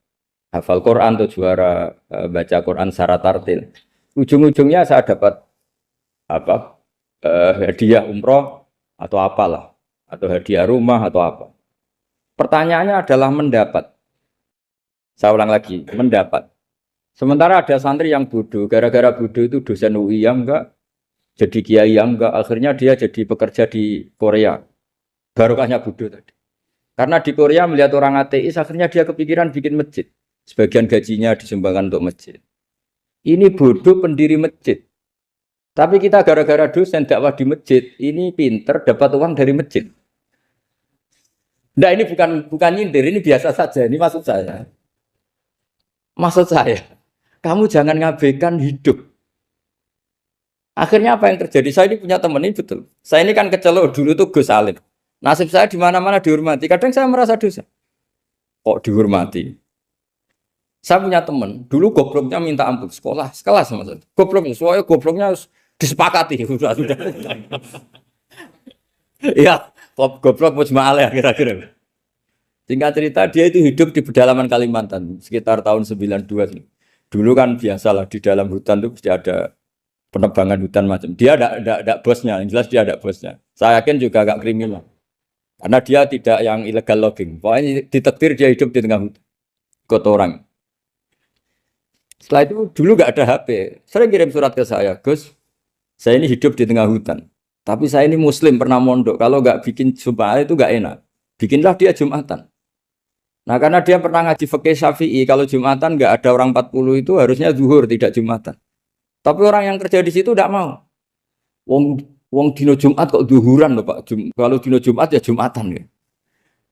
hafal Quran atau juara baca Quran secara tartil. Ujung-ujungnya saya dapat hadiah umroh atau apalah, atau hadiah rumah atau apa. Pertanyaannya adalah mendapat. Saya ulang lagi, mendapat. Sementara ada santri yang bodoh, gara-gara bodoh itu dosen UI yang enggak, jadi kiai yang enggak, akhirnya dia jadi pekerja di Korea. Barokahnya bodoh tadi. Karena di Korea melihat orang ateis, akhirnya dia kepikiran bikin masjid. Sebagian gajinya disumbangkan untuk masjid. Ini bodoh pendiri masjid. Tapi kita gara-gara dosen dakwah di masjid, ini pinter dapat uang dari masjid. Nah ini bukan nyindir, ini biasa saja. Ini maksud saya. Maksud saya, kamu jangan ngabaikan hidup. Akhirnya apa yang terjadi? Saya ini punya teman ini betul. Saya ini kan kecelok dulu tuh Gus Salim. Nasib saya di mana-mana dihormati. Kadang saya merasa dosa. Kok dihormati? Saya punya teman, dulu gobloknya minta ampun sekolah, sekelas sama saya. Gobloknya, soalnya gobloknya harus disepakati. Sudah. Iya, goblok mujma'al ya kira-kira. Singkat cerita, dia itu hidup di pedalaman Kalimantan sekitar tahun 92. Dulu kan biasalah di dalam hutan itu pasti ada penebangan hutan macam. Dia ada bosnya, yang jelas dia ada bosnya. Saya yakin juga agak kriminal. Karena dia tidak yang illegal logging. Pokoknya ditakdir dia hidup di tengah hutan. Ikut orang. Setelah itu dulu nggak ada HP. Sering kirim surat ke saya, Gus, saya ini hidup di tengah hutan. Tapi saya ini Muslim pernah mondok. Kalau nggak bikin Jumat itu nggak enak. Bikinlah dia Jumatan. Nah karena dia pernah ngaji fikih Syafi'i, kalau Jumatan nggak ada orang 40 itu harusnya zuhur tidak Jumatan. Tapi orang yang kerja di situ tidak mau. Wong dino Jumat kok zuhuran loh Pak. Kalau dino Jumat ya Jumatan ya.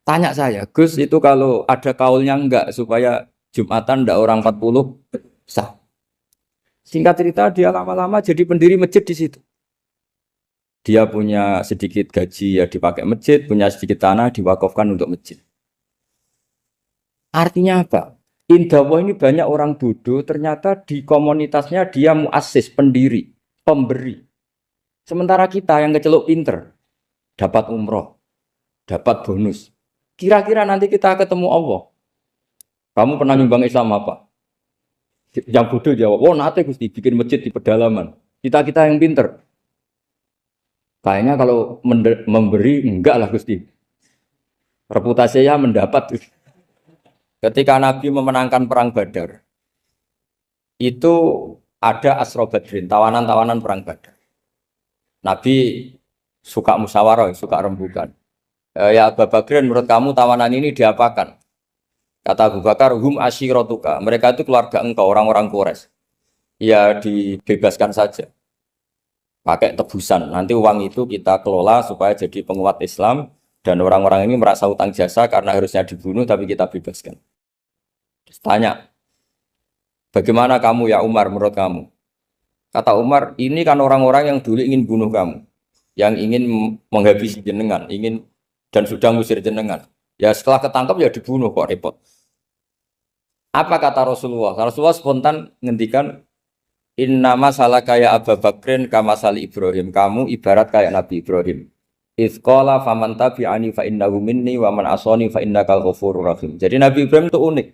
Tanya saya, Gus itu kalau ada kaulnya enggak supaya Jumatan ndak orang 40 sah. Singkat cerita dia lama-lama jadi pendiri masjid di situ. Dia punya sedikit gaji ya dipakai masjid, punya sedikit tanah diwakafkan untuk masjid. Artinya apa? Indawa ini banyak orang bodoh, ternyata di komunitasnya dia muassis, pendiri, pemberi. Sementara kita yang kecelok pinter, dapat umroh, dapat bonus. Kira-kira nanti kita ketemu Allah. Kamu pernah nyumbang Islam apa? Yang bodoh jawab, oh nanti Gusti bikin masjid di pedalaman. Kita yang pinter. Kayaknya kalau memberi enggak lah Gusti. Reputasinya mendapat. Ketika Nabi memenangkan perang Badar, itu ada Asra Badrin, tawanan-tawanan perang Badar. Nabi suka musyawarah, suka rembukan. Ya Abu Bakrin, menurut kamu tawanan ini diapakan? Kata Abu Bakar, hum asyiratuka. Mereka itu keluarga engkau, orang-orang Quraisy. Ya dibebaskan saja. Pakai tebusan. Nanti uang itu kita kelola supaya jadi penguat Islam. Dan orang-orang ini merasa utang jasa karena harusnya dibunuh, tapi kita bebaskan. Terus tanya, bagaimana kamu ya Umar menurut kamu? Kata Umar, ini kan orang-orang yang dulu ingin bunuh kamu. Yang ingin menghabisi jenengan, ingin dan sudah ngusir jenengan. Ya setelah ketangkap ya dibunuh kok repot. Apa kata Rasulullah? Rasulullah spontan ngendikan innama salaka ya Abu Bakrin kama sali Ibrahim. Kamu ibarat kayak Nabi Ibrahim. Idz qala faman tabi'ani fa innahu minni wa man asani fa innakal ghafurur rahim. Jadi Nabi Ibrahim itu unik.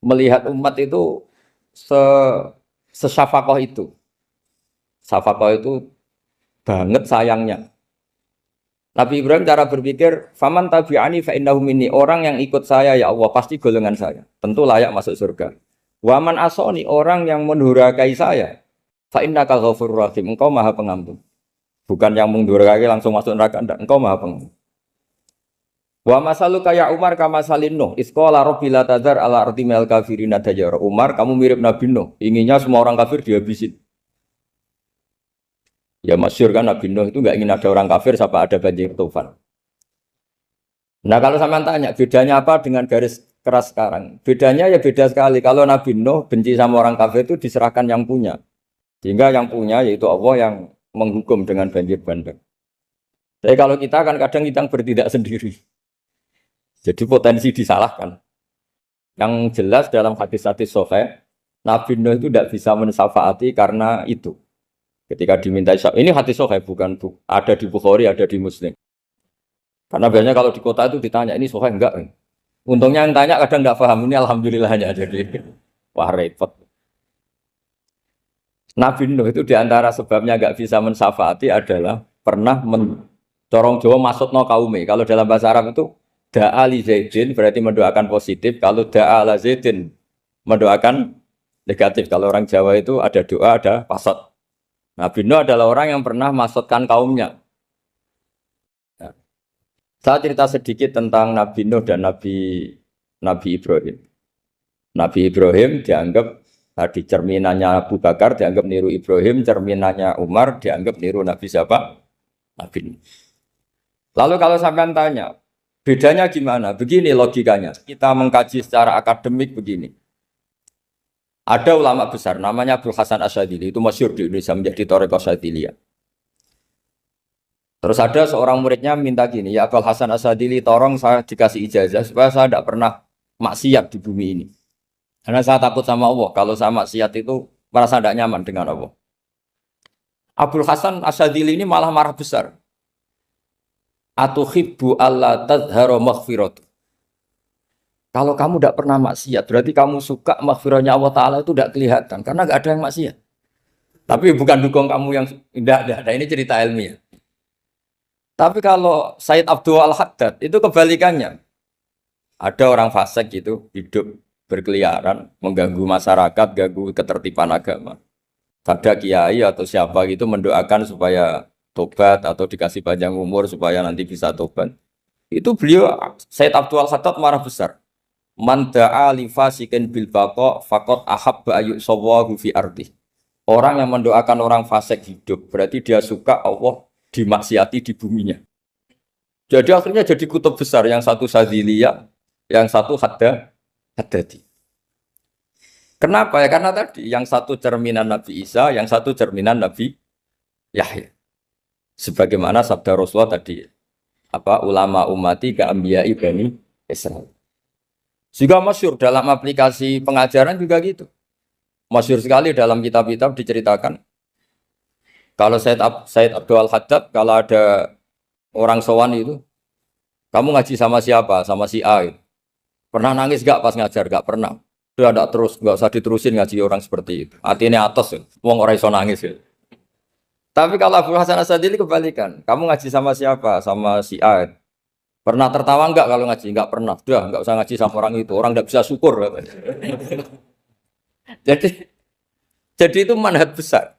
Melihat umat itu sesyafakoh itu. Syafakoh itu banget sayangnya. Nabi Ibrahim cara berpikir, faman tabi'ani fa innahu minni, orang yang ikut saya ya Allah pasti golongan saya, tentu layak masuk surga. Waman asoni, orang yang mendurhakai saya, fa innaka ghafurur rahim, engkau Maha Pengampun. Bukan yang mendurhakai langsung masuk neraka, enggak, engkau Maha Pengampun. Wa masaluka ya Umar kama salin Nuh, isqala rabbi la tadzar ala ardi minal kafirina dajjara. Umar, kamu mirip Nabi Nuh, inginnya semua orang kafir dihabisin. Ya masyhur kan Nabi Nuh itu nggak ingin ada orang kafir sampai ada banjir tufan. Nah kalau sampean tanya bedanya apa dengan garis keras sekarang? Bedanya ya beda sekali. Kalau Nabi Nuh benci sama orang kafir itu diserahkan yang punya. Sehingga yang punya yaitu Allah yang menghukum dengan banjir bandang. Tapi kalau kita kan kadang kita bertindak sendiri. Jadi potensi disalahkan. Yang jelas dalam hadis-hadis sahih, Nabi Nuh itu tidak bisa mensyafaati karena itu. Ketika diminta ini hadis sahih bukan ada di Bukhari, ada di Muslim. Karena biasanya kalau di kota itu ditanya ini sahih enggak? Untungnya yang tanya kadang enggak paham, ini alhamdulillahnya jadi wah repot. Nabi Nuh itu diantara sebabnya enggak bisa mensyafaati adalah pernah corong Jawa maksudno kaume. Kalau dalam bahasa Arab itu da'a li Zaidin berarti mendoakan positif, kalau da'a la Zaidin mendoakan negatif. Kalau orang Jawa itu ada doa, ada pasot. Nabi Nuh adalah orang yang pernah maksudkan kaumnya. Saya cerita sedikit tentang Nabi Nuh dan Nabi Ibrahim. Nabi Ibrahim dianggap tadi cerminannya Abu Bakar dianggap niru Ibrahim, cerminannya Umar dianggap niru Nabi siapa? Nabi Nuh. Lalu kalau sampean tanya, bedanya gimana? Begini logikanya. Kita mengkaji secara akademik begini. Ada ulama besar namanya Abdul Hasan Asyadzili, itu masyhur di Indonesia menjadi Thariqah Asyadziliyah. Terus ada seorang muridnya minta gini, ya Abdul Hasan Asyadzili, tolong saya dikasih ijazah supaya saya tidak pernah maksiat di bumi ini. Karena saya takut sama Allah, kalau saya maksiat itu merasa tidak nyaman dengan Allah. Abdul Hasan Asyadzili ini malah marah besar. Atuhibbu alla tadhharu maghfiratu. Kalau kamu tidak pernah maksiat, berarti kamu suka maghfirahnya Allah Ta'ala itu tidak kelihatan. Karena nggak ada yang maksiat. Tapi bukan dukung kamu yang tidak ada. Ini cerita ilmiah. Tapi kalau Sayyid Abdul Al-Haddad, itu kebalikannya. Ada orang fasik gitu, hidup berkeliaran, mengganggu masyarakat, ganggu ketertiban agama. Ada kiai atau siapa gitu mendoakan supaya tobat atau dikasih panjang umur supaya nanti bisa tobat. Itu beliau, Sayyid Abdul Al-Haddad marah besar. Man da'a li fasikin bil baqa faqad ahabba ayu sawahu fi ardi. Orang yang mendoakan orang fasik hidup berarti dia suka Allah dimaksiati di buminya. Jadi akhirnya jadi kutub besar, yang satu Sadziliyah, yang satu Haddadi. Kenapa ya? Karena tadi yang satu cerminan Nabi Isa, yang satu cerminan Nabi Yahya. Sebagaimana sabda Rasulullah tadi, ulama ummati ka anbiya'i bani Israil. Juga masyhur dalam aplikasi pengajaran juga gitu. Masyhur sekali dalam kitab-kitab diceritakan. Kalau Sayyid Abdul Al-Haddad, kalau ada orang sowan itu, kamu ngaji sama siapa? Sama si A. Itu. Pernah nangis gak pas ngajar? Gak pernah. Dia tidak terus, gak usah diterusin ngaji orang seperti itu. Hatinya atas, ya. Wong orang iso nangis. Ya. Tapi kalau Abdul Hasan Asyadzili kebalikan. Kamu ngaji sama siapa? Sama si A. Pernah tertawa enggak kalau ngaji? Enggak pernah. Udah, enggak usah ngaji sama orang itu. Orang enggak bisa syukur. jadi itu manhaj besar.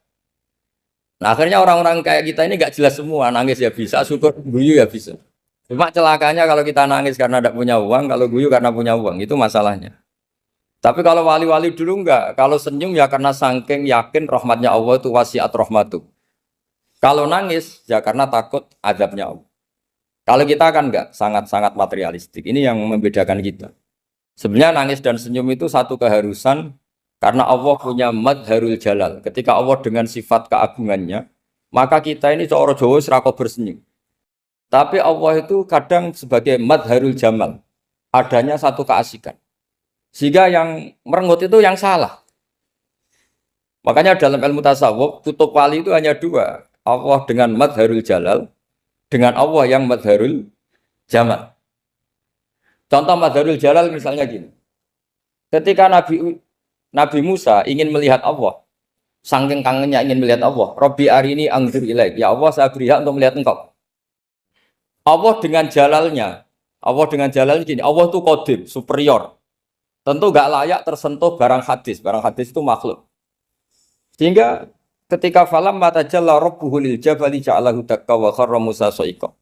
Nah, akhirnya orang-orang kayak kita ini enggak jelas semua. Nangis ya bisa, syukur, guyu ya bisa. Cuma celakanya kalau kita nangis karena enggak punya uang, kalau guyu karena punya uang. Itu masalahnya. Tapi kalau wali-wali dulu enggak. Kalau senyum ya karena saking yakin rahmatnya Allah itu wasiat rahmatu. Kalau nangis ya karena takut azabnya Allah. Kalau kita kan enggak, sangat-sangat materialistik. Ini yang membedakan kita. Sebenarnya nangis dan senyum itu satu keharusan karena Allah punya madharul jalal. Ketika Allah dengan sifat keagungannya, maka kita ini cara Jawa serako bersenyum. Tapi Allah itu kadang sebagai madharul jamal. Adanya satu keasikan. Sehingga yang merengut itu yang salah. Makanya dalam ilmu tasawuf, kutub wali itu hanya dua. Allah dengan madharul jalal, dengan Allah yang madharul jamal. Contoh madharul jalal misalnya gini. Ketika Nabi Musa ingin melihat Allah, saking kangennya ingin melihat Allah, Rabbi arini anzur ilaik. Ya Allah, saya beri hak untuk melihat engkau. Allah dengan jalalnya gini, Allah itu qadim, superior. Tentu gak layak tersentuh barang hadis. Barang hadis itu makhluk. Sehingga ketika falam mata jalla rabbuhu lil jabali ja'alahu dakka wa kharra Musa sa'iqa.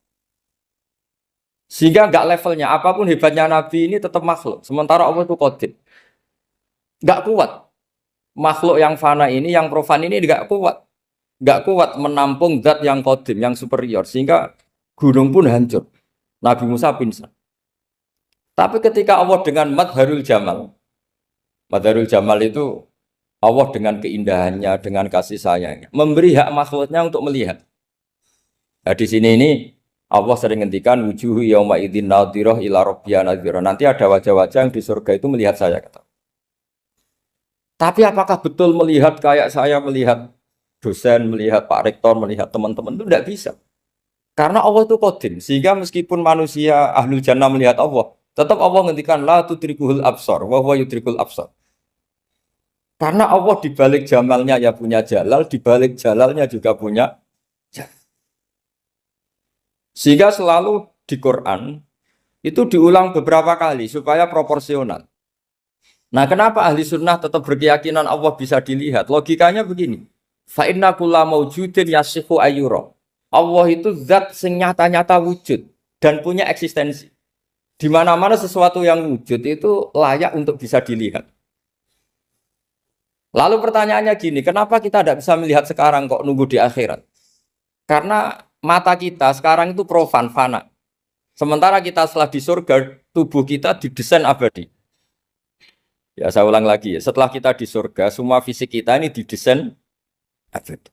Sehingga enggak levelnya apapun hebatnya Nabi ini tetap makhluk. Sementara Allah itu qadim. Enggak kuat. Makhluk yang fana ini, yang profan ini enggak kuat. Enggak kuat menampung zat yang qadim, yang superior. Sehingga gunung pun hancur. Nabi Musa pingsan. Tapi ketika Allah dengan madharul jamal. Madharul jamal itu Allah dengan keindahannya, dengan kasih sayangnya, memberi hak makhluknya untuk melihat. Nah, di sini ini Allah sering ngendikan wujuhu yauma idzin nadhirah ila rabbiha nadhirah. Nanti ada wajah-wajah yang di surga itu melihat saya kata. Tapi apakah betul melihat kayak saya melihat dosen, melihat Pak Rektor, melihat teman-teman itu tidak bisa. Karena Allah itu qadim, sehingga meskipun manusia ahlul jannah melihat Allah, tetap Allah ngendikan la tudrikuhul absar wa huwa yudrikul absar. Karena Allah di balik jamalnya ya punya jalal, di balik jalalnya juga punya jalal. Sehingga selalu di Quran itu diulang beberapa kali supaya proporsional. Nah, kenapa ahli sunnah tetap berkeyakinan Allah bisa dilihat? Logikanya begini. Fa inna kulla maujudin yasihu ayyura. Allah itu zat sing nyata-nyata wujud. dan punya eksistensi. Di mana-mana sesuatu yang wujud itu layak untuk bisa dilihat. Lalu pertanyaannya gini, kenapa kita tidak bisa melihat sekarang kok nunggu di akhirat? Karena mata kita sekarang itu profan, fana. Sementara kita setelah di surga, tubuh kita didesain abadi. Ya saya ulang lagi ya, setelah kita di surga, semua fisik kita ini didesain abadi.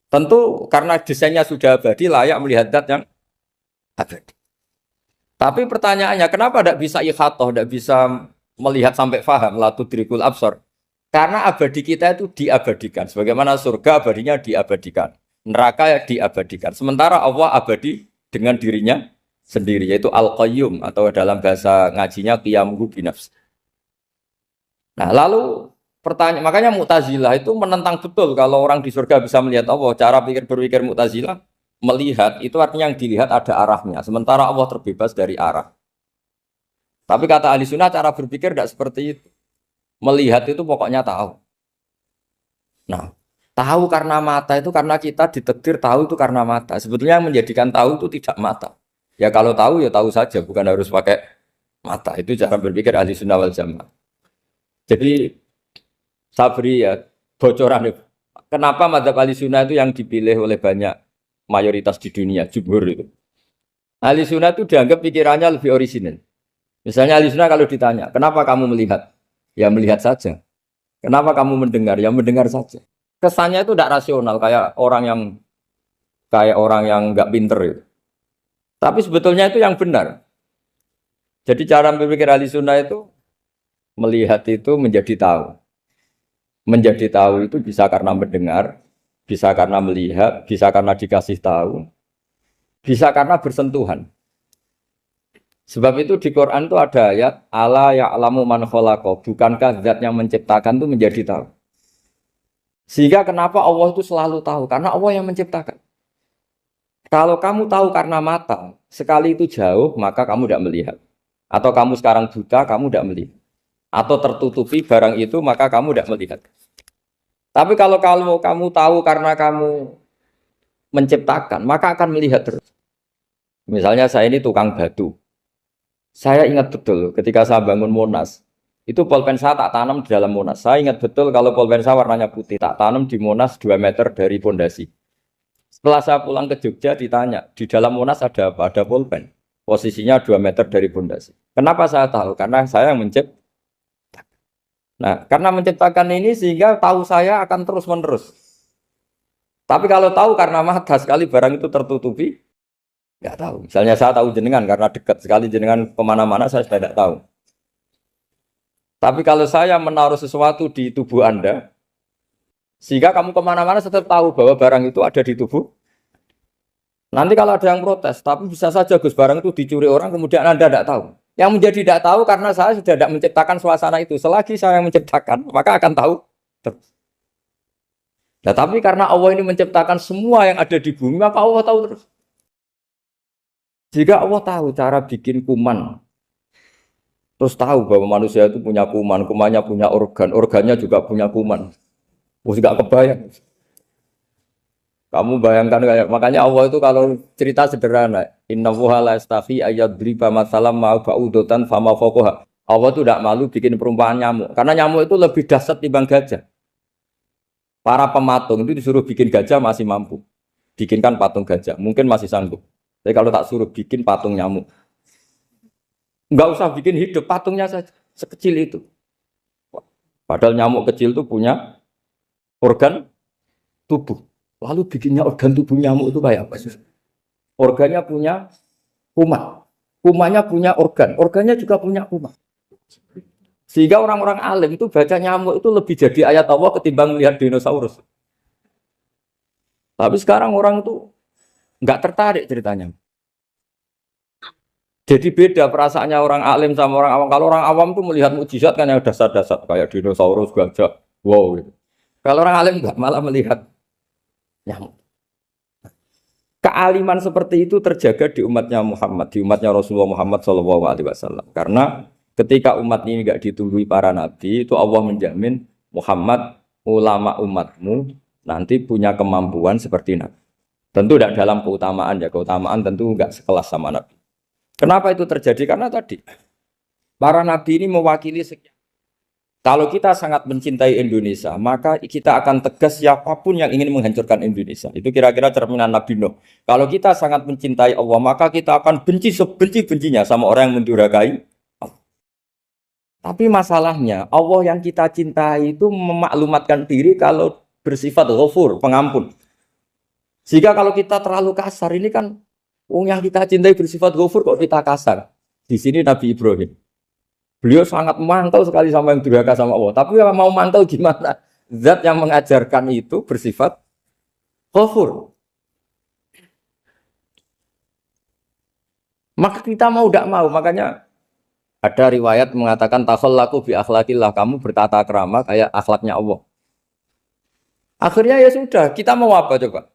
Tentu karena desainnya sudah abadi, layak melihat zat yang abadi. Tapi pertanyaannya, kenapa tidak bisa ikhatoh, tidak bisa melihat sampai faham, la tudrikul absar? Karena abadi kita itu diabadikan. Sebagaimana surga abadinya diabadikan. Neraka ya diabadikan. Sementara Allah abadi dengan dirinya sendiri, yaitu Al-Qayyum, atau dalam bahasa ngajinya Qiyamuhu binafs. Nah lalu pertanyaan, makanya Mu'tazilah itu menentang betul kalau orang di surga bisa melihat Allah. Cara berpikir Mu'tazilah, melihat itu artinya yang dilihat ada arahnya. Sementara Allah terbebas dari arah. Tapi kata ahli sunnah cara berpikir tidak seperti itu. Melihat itu pokoknya tahu. Nah, tahu karena mata itu karena kita ditakdir tahu itu karena mata. Sebetulnya yang menjadikan tahu itu tidak mata. Ya kalau tahu ya tahu saja, bukan harus pakai mata. Itu cara berpikir ahli sunnah wal jamaah. Jadi sabri ya bocoran. Kenapa mazhab ahli sunnah itu yang dipilih oleh banyak mayoritas di dunia, jumhur itu. Ahli sunnah itu dianggap pikirannya lebih orisinal. Misalnya ahli sunnah kalau ditanya, kenapa kamu melihat? Ya melihat saja. Kenapa kamu mendengar? Ya mendengar saja. Kesannya itu tidak rasional, kayak orang yang nggak pinter itu. Tapi sebetulnya itu yang benar. Jadi cara berpikir ahli sunnah itu melihat itu menjadi tahu. Menjadi tahu itu bisa karena mendengar, bisa karena melihat, bisa karena dikasih tahu, bisa karena bersentuhan. Sebab itu di Quran itu ada ayat ala ya'lamu man khalaqa, bukankah zat yang menciptakan itu menjadi tahu. Sehingga kenapa Allah itu selalu tahu? Karena Allah yang menciptakan. Kalau kamu tahu karena mata, sekali itu jauh, maka kamu tidak melihat. Atau kamu sekarang buta, kamu tidak melihat. Atau tertutupi barang itu, maka kamu tidak melihat. Tapi kalau kamu tahu karena kamu menciptakan, maka akan melihat terus. Misalnya saya ini tukang batu. Saya ingat betul ketika saya bangun Monas, itu pulpen saya tak tanam di dalam Monas. Saya ingat betul kalau pulpen saya warnanya putih, tak tanam di Monas 2 meter dari pondasi. Setelah saya pulang ke Jogja ditanya, di dalam Monas ada apa? Ada pulpen. Posisinya 2 meter dari pondasi. Kenapa saya tahu? Karena saya yang menciptakan. Nah, karena menciptakan ini sehingga tahu saya akan terus-menerus. Tapi kalau tahu karena mata sekali barang itu tertutupi, nggak tahu. Misalnya saya tahu jenengan karena dekat sekali jenengan kemana-mana saya sudah tidak tahu. Tapi kalau saya menaruh sesuatu di tubuh Anda, sehingga kamu kemana-mana tetap tahu bahwa barang itu ada di tubuh. Nanti kalau ada yang protes, tapi bisa saja Gus barang itu dicuri orang kemudian Anda tidak tahu. Yang menjadi tidak tahu karena saya sudah tidak menciptakan suasana itu. Selagi saya yang menciptakan, maka akan tahu terus. Nah, tapi karena Allah ini menciptakan semua yang ada di bumi, maka Allah tahu terus. Jika Allah tahu cara bikin kuman, terus tahu bahwa manusia itu punya kuman, kumannya punya organ, organnya juga punya kuman. Wah, nggak kebayang. Kamu bayangkan kayak, makanya Allah itu kalau cerita sederhana, innallaha la yastahi ayyadriba mathalam ma ba'udatan fama fawqaha. Allah itu tidak malu bikin perumpamaan nyamuk, karena nyamuk itu lebih dahsyat timbang gajah. Para pematung itu disuruh bikin gajah masih mampu. Bikinkan patung gajah, mungkin masih sanggup. Tapi kalau tak suruh bikin patung nyamuk, nggak usah bikin hidup, patungnya saja sekecil itu. Padahal nyamuk kecil itu punya organ tubuh. Lalu bikinnya organ tubuh nyamuk itu kayak apa sih? Organnya punya kuman, kumannya punya organ, organnya juga punya kuman. Sehingga orang-orang alim itu baca nyamuk itu lebih jadi ayat Allah ketimbang melihat dinosaurus. Tapi sekarang orang itu nggak tertarik ceritanya. Jadi beda perasaannya orang alim sama orang awam. Kalau orang awam tuh melihat mukjizat kan yang dasar-dasar kayak dinosaurus, gajah, wow gitu. Kalau orang alim nggak, malah melihat nyamuk. Kealiman seperti itu terjaga di umatnya Muhammad, di umatnya Rasulullah Muhammad SAW. Karena ketika umat ini nggak ditumbuhi para nabi, itu Allah menjamin Muhammad, ulama umatmu nanti punya kemampuan seperti nabi. Tentu tidak dalam keutamaan ya, keutamaan tentu nggak sekelas sama nabi. Kenapa itu terjadi? Karena tadi para nabi ini mewakili sekian. Kalau kita sangat mencintai Indonesia, maka kita akan tegas siapapun yang ingin menghancurkan Indonesia. Itu kira-kira cerminan Nabi Nuh. Kalau kita sangat mencintai Allah, maka kita akan benci sebenci-bencinya sama orang yang mendurhakai Allah. Tapi masalahnya, Allah yang kita cintai itu memaklumatkan diri kalau bersifat ghafur, pengampun. Sehingga kalau kita terlalu kasar, ini kan yang kita cintai bersifat ghafur kok kita kasar. Di sini Nabi Ibrahim. Beliau sangat mantel sekali sama yang durhaka sama Allah. Tapi mau mantel gimana? Zat yang mengajarkan itu bersifat ghafur. Maka kita mau tidak mau. Makanya ada riwayat mengatakan takhallaku bi akhlaqillah. Kamu bertata krama kayak akhlaknya Allah. Akhirnya ya sudah. Kita mau apa coba?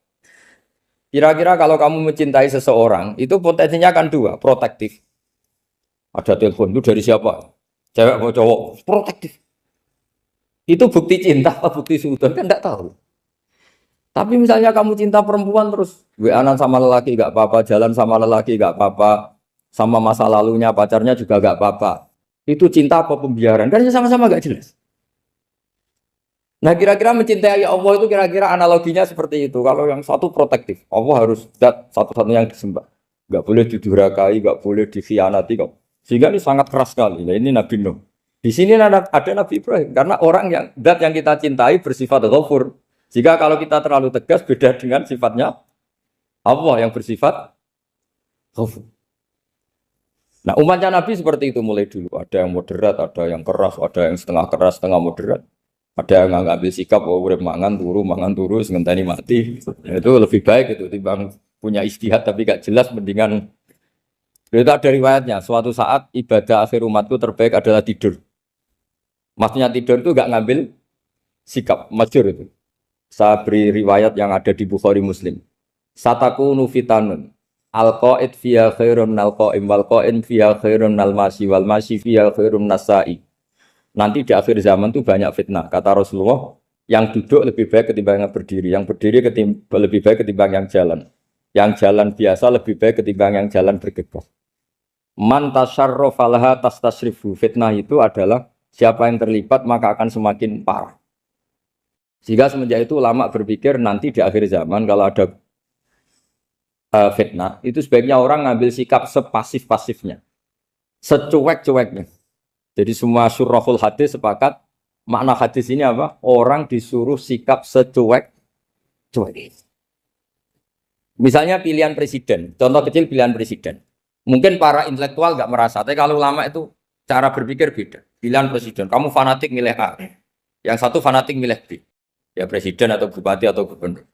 Kira-kira kalau kamu mencintai seseorang, itu potensinya akan dua. Protektif. Ada telepon, itu dari siapa? Cewek atau cowok, protektif. Itu bukti cinta apa bukti suudon kan enggak tahu. Tapi misalnya kamu cinta perempuan terus WA-an sama lelaki enggak apa-apa, jalan sama lelaki enggak apa-apa, sama masa lalunya pacarnya juga enggak apa-apa. Itu cinta apa pembiaran? Kan sama-sama enggak jelas. Nah, kira-kira mencintai Allah itu kira-kira analoginya seperti itu. Kalau yang satu protektif, Allah harus zat satu-satunya yang disembah. Enggak boleh didurhakai, enggak boleh dikhianati kok. Sehingga ini sangat keras sekali. Nah, ini Nabi Nuh. Di sini ada Nabi Ibrahim. Karena orang yang zat yang kita cintai bersifat ghafur. Jika kalau kita terlalu tegas beda dengan sifatnya Allah yang bersifat ghafur. Nah, umatnya Nabi seperti itu mulai dulu. Ada yang moderat, ada yang keras, ada yang setengah keras, setengah moderat. Ada yang ngambil sikap, oh urip mangan turu, ngenteni mati. Nah, itu lebih baik itu timbang punya istihad tapi gak jelas mendingan. Itu ada riwayatnya, suatu saat ibadah akhir umatku terbaik adalah tidur. Maksudnya tidur itu gak ngambil sikap, masyhur itu. Saya beri riwayat yang ada di Bukhari Muslim. Satakunu fitanun, al-qa'id fiya khairun nal-qa'im, wal-qa'im fiya khairun nal-masi, wal-masi fiya khairun nasai. Nanti di akhir zaman itu banyak fitnah. Kata Rasulullah, yang duduk lebih baik ketimbang yang berdiri. Yang berdiri lebih baik ketimbang yang jalan. Yang jalan biasa lebih baik ketimbang yang jalan bergegas. Man tasyarrafa laha tastasrifu. Fitnah itu adalah siapa yang terlibat maka akan semakin parah. Sehingga semenjak itu ulama berpikir nanti di akhir zaman kalau ada fitnah, itu sebaiknya orang ngambil sikap sepasif-pasifnya. Secuek-cueknya. Jadi semua syurahul hadis sepakat makna hadis ini apa? Orang disuruh sikap secuek-cuek. Misalnya pilihan presiden, contoh kecil pilihan presiden. Mungkin para intelektual nggak merasa, tapi kalau ulama itu cara berpikir beda. Pilihan presiden, kamu fanatik milih A, yang satu fanatik milih B. Ya presiden atau bupati atau gubernur.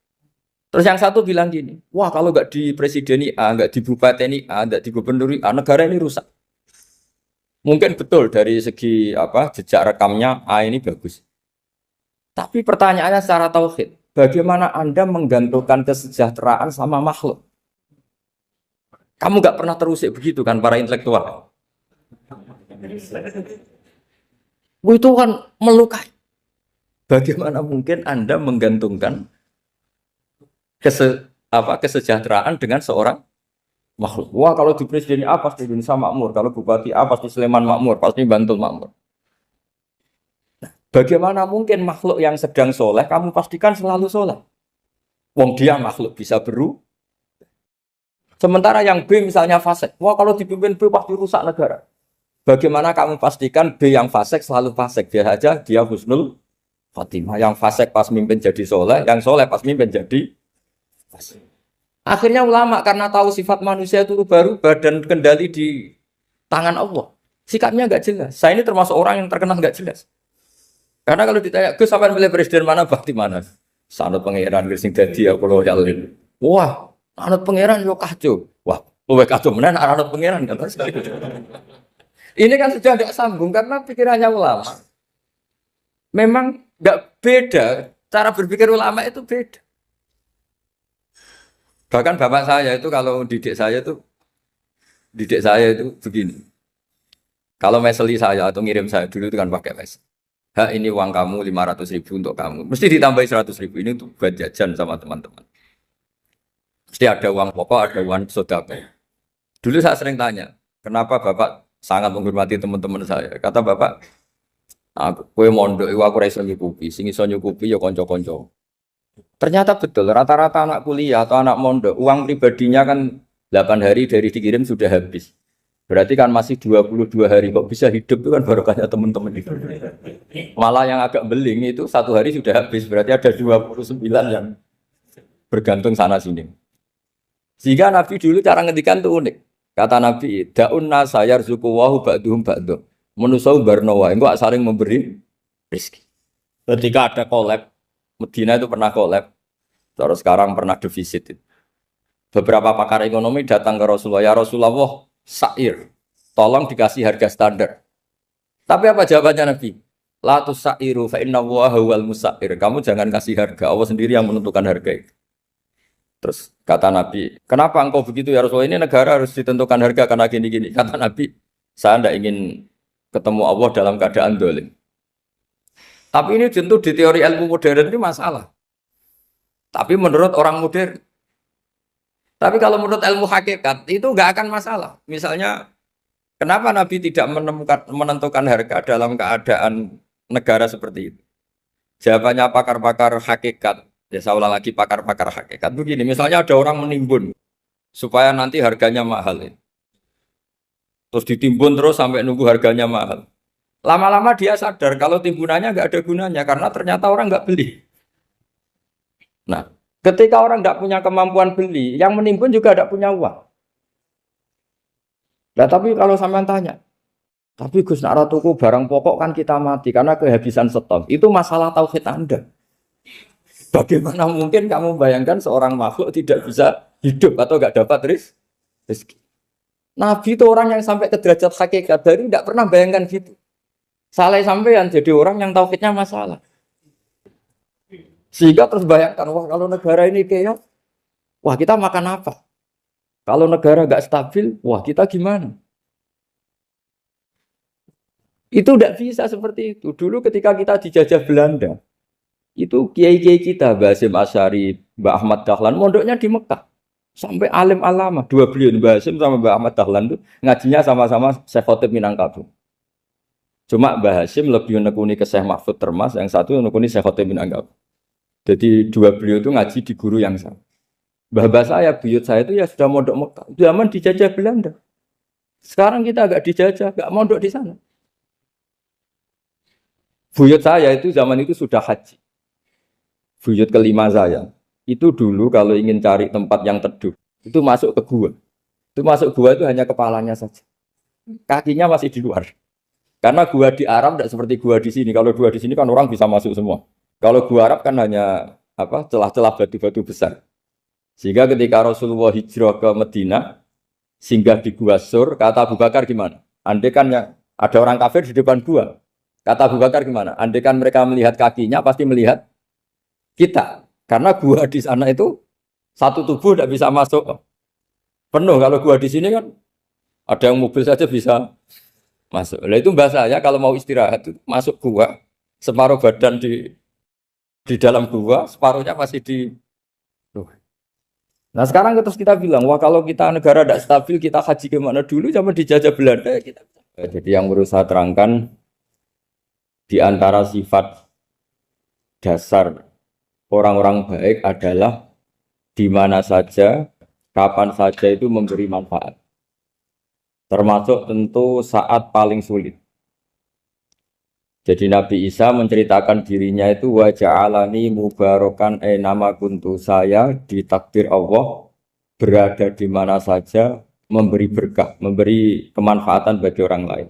Terus yang satu bilang gini, wah kalau nggak di presideni A, nggak di bupati A, nggak di gubernur A, negara ini rusak. Mungkin betul dari segi jejak rekamnya A ini bagus. Tapi pertanyaannya secara tauhid. Bagaimana Anda menggantungkan kesejahteraan sama makhluk? Kamu nggak pernah terusik begitu kan para intelektual? Itu kan melukai. Bagaimana mungkin Anda menggantungkan kesejahteraan dengan seorang makhluk? Wah kalau di presiden A pasti Indonesia makmur, kalau bupati A pasti Sleman makmur, pasti Bantul makmur. Bagaimana mungkin makhluk yang sedang soleh, kamu pastikan selalu soleh? Wong dia makhluk bisa berubah. Sementara yang B misalnya fasik. Wah kalau dipimpin B pasti rusak negara. Bagaimana kamu pastikan B yang fasik selalu fasik? Biar aja dia husnul khotimah. Yang fasik pas mimpin jadi soleh, yang soleh pas mimpin jadi fasik. Akhirnya ulama karena tahu sifat manusia itu berubah dan kendali di tangan Allah. Sikapnya nggak jelas. Saya ini termasuk orang yang terkenal nggak jelas. Karena kalau ditanya, Gus sampean milih presiden mana, bakti mana? Sanut pangeran sing dadi aku loyal. Wah, anut pangeran yo kacau. Wah, luwih kacau menan anut pangeran kan. Ini kan sudah tidak sambung karena pikirannya ulama. Memang nggak beda, cara berpikir ulama itu beda. Bahkan bapak saya itu kalau didik saya itu begini. Kalau meseli saya atau ngirim saya dulu itu kan pakai mesel. Ini uang kamu 500.000 untuk kamu. Mesti ditambahi 100.000 ini untuk buat jajan sama teman-teman. Mesti ada uang pokok, ada uang sodako. Dulu saya sering tanya, kenapa Bapak sangat menghormati teman-teman saya? Kata Bapak, aku kue mondok, aku ra iso nyukupi, sing iso nyukupi ya konco-konco. Ternyata betul, rata-rata anak kuliah atau anak mondok, uang pribadinya kan 8 hari dari dikirim sudah habis. Berarti kan masih 22 hari, kok bisa hidup itu kan barokahnya teman-teman itu. Malah yang agak beling itu 1 hari sudah habis, berarti ada 29 yang bergantung sana sini. Sehingga Nabi dulu cara ngendikan tuh unik. Kata Nabi, daun nasa yarzuqu wahu ba'duhum ba'du. Menusau barnawa, engko saling memberi rezeki. Ketika ada collab, Medina itu pernah collab, terus sekarang pernah defisit. Beberapa pakar ekonomi datang ke Rasulullah, ya Rasulullah, sa'ir, tolong dikasih harga standar. Tapi apa jawabannya Nabi? La tusairu fa inna Allaha huwal musair. Kamu jangan kasih harga, Allah sendiri yang menentukan harga itu. Terus kata Nabi, kenapa engkau begitu ya Rasulullah? Ini negara harus ditentukan harga karena gini-gini. Kata Nabi, saya tidak ingin ketemu Allah dalam keadaan dolim. Tapi ini tentu di teori ilmu modern ini masalah. Tapi menurut orang modern. Tapi kalau menurut ilmu hakikat itu nggak akan masalah. Misalnya, kenapa Nabi tidak menentukan harga dalam keadaan negara seperti itu? Jawabannya pakar-pakar hakikat. Ya saya ulang lagi pakar-pakar hakikat. Begini, misalnya ada orang menimbun supaya nanti harganya mahal. Terus ditimbun terus sampai nunggu harganya mahal. Lama-lama dia sadar kalau timbunannya nggak ada gunanya karena ternyata orang nggak beli. Nah, ketika orang nggak punya kemampuan beli, yang menimbun juga tidak punya uang. Nah, tapi kalau sampean tanya, tapi Gus nak tuku barang pokok kan kita mati karena kehabisan stok. Itu masalah tauhid Anda. Bagaimana mungkin kamu bayangkan seorang makhluk tidak bisa hidup atau nggak dapat rezeki? Nabi itu orang yang sampai ke derajat hakikat dari tidak pernah bayangkan gitu. Salah sampean jadi orang yang tauhidnya masalah. Sehingga terus bayangkan, wah kalau negara ini kayak, wah kita makan apa? Kalau negara nggak stabil, wah kita gimana? Itu tidak bisa seperti itu. Dulu ketika kita dijajah Belanda, itu kiai-kiai kita, Mbah Hasyim Asy'ari, Mbah Ahmad Dahlan, mondoknya di Mekah. Sampai alim alama, dua beliau, Mbah Hasyim sama Mbah Ahmad Dahlan itu ngajinya sama-sama Syekh Khotib Minangkabau. Cuma Mbah Hasyim lebih menekuni ke Syekh Mahfud Termas, yang satu menekuni Syekh Khotib Minangkabau. Jadi dua beliau itu ngaji di guru yang sama. Mbah saya, buyut saya itu ya sudah mondok Mekah. Zaman dijajah Belanda. Sekarang kita agak dijajah, agak mondok di sana. Buyut saya itu zaman itu sudah haji. Buyut kelima saya. Itu dulu kalau ingin cari tempat yang teduh, itu masuk ke gua. Itu masuk gua itu hanya kepalanya saja. Kakinya masih di luar. Karena gua di Arab tidak seperti gua di sini. Kalau gua di sini kan orang bisa masuk semua. Kalau gua Arab kan hanya celah-celah batu-batu besar. Sehingga ketika Rasulullah hijrah ke Medina, singgah di Gua Sur, kata Abu Bakar gimana? Andai kan ada orang kafir di depan gua. Kata Abu Bakar gimana? Andai kan mereka melihat kakinya, pasti melihat kita. Karena gua di sana itu satu tubuh tidak bisa masuk penuh. Kalau gua di sini kan ada yang mobil saja bisa masuk. Nah itu bahasa saya kalau mau istirahat itu masuk gua, separuh badan di dalam gua, separuhnya masih di. Nah sekarang terus kita bilang, wah kalau kita negara tidak stabil, kita haji kemana dulu? Zaman dijajah Belanda kita. Jadi yang berusaha terangkan di antara sifat dasar orang-orang baik adalah di mana saja, kapan saja itu memberi manfaat. Termasuk tentu saat paling sulit. Jadi Nabi Isa menceritakan dirinya itu wa ja'alani mubarakan nama kuntu, saya ditakdir Allah berada di mana saja memberi berkah, memberi kemanfaatan bagi orang lain.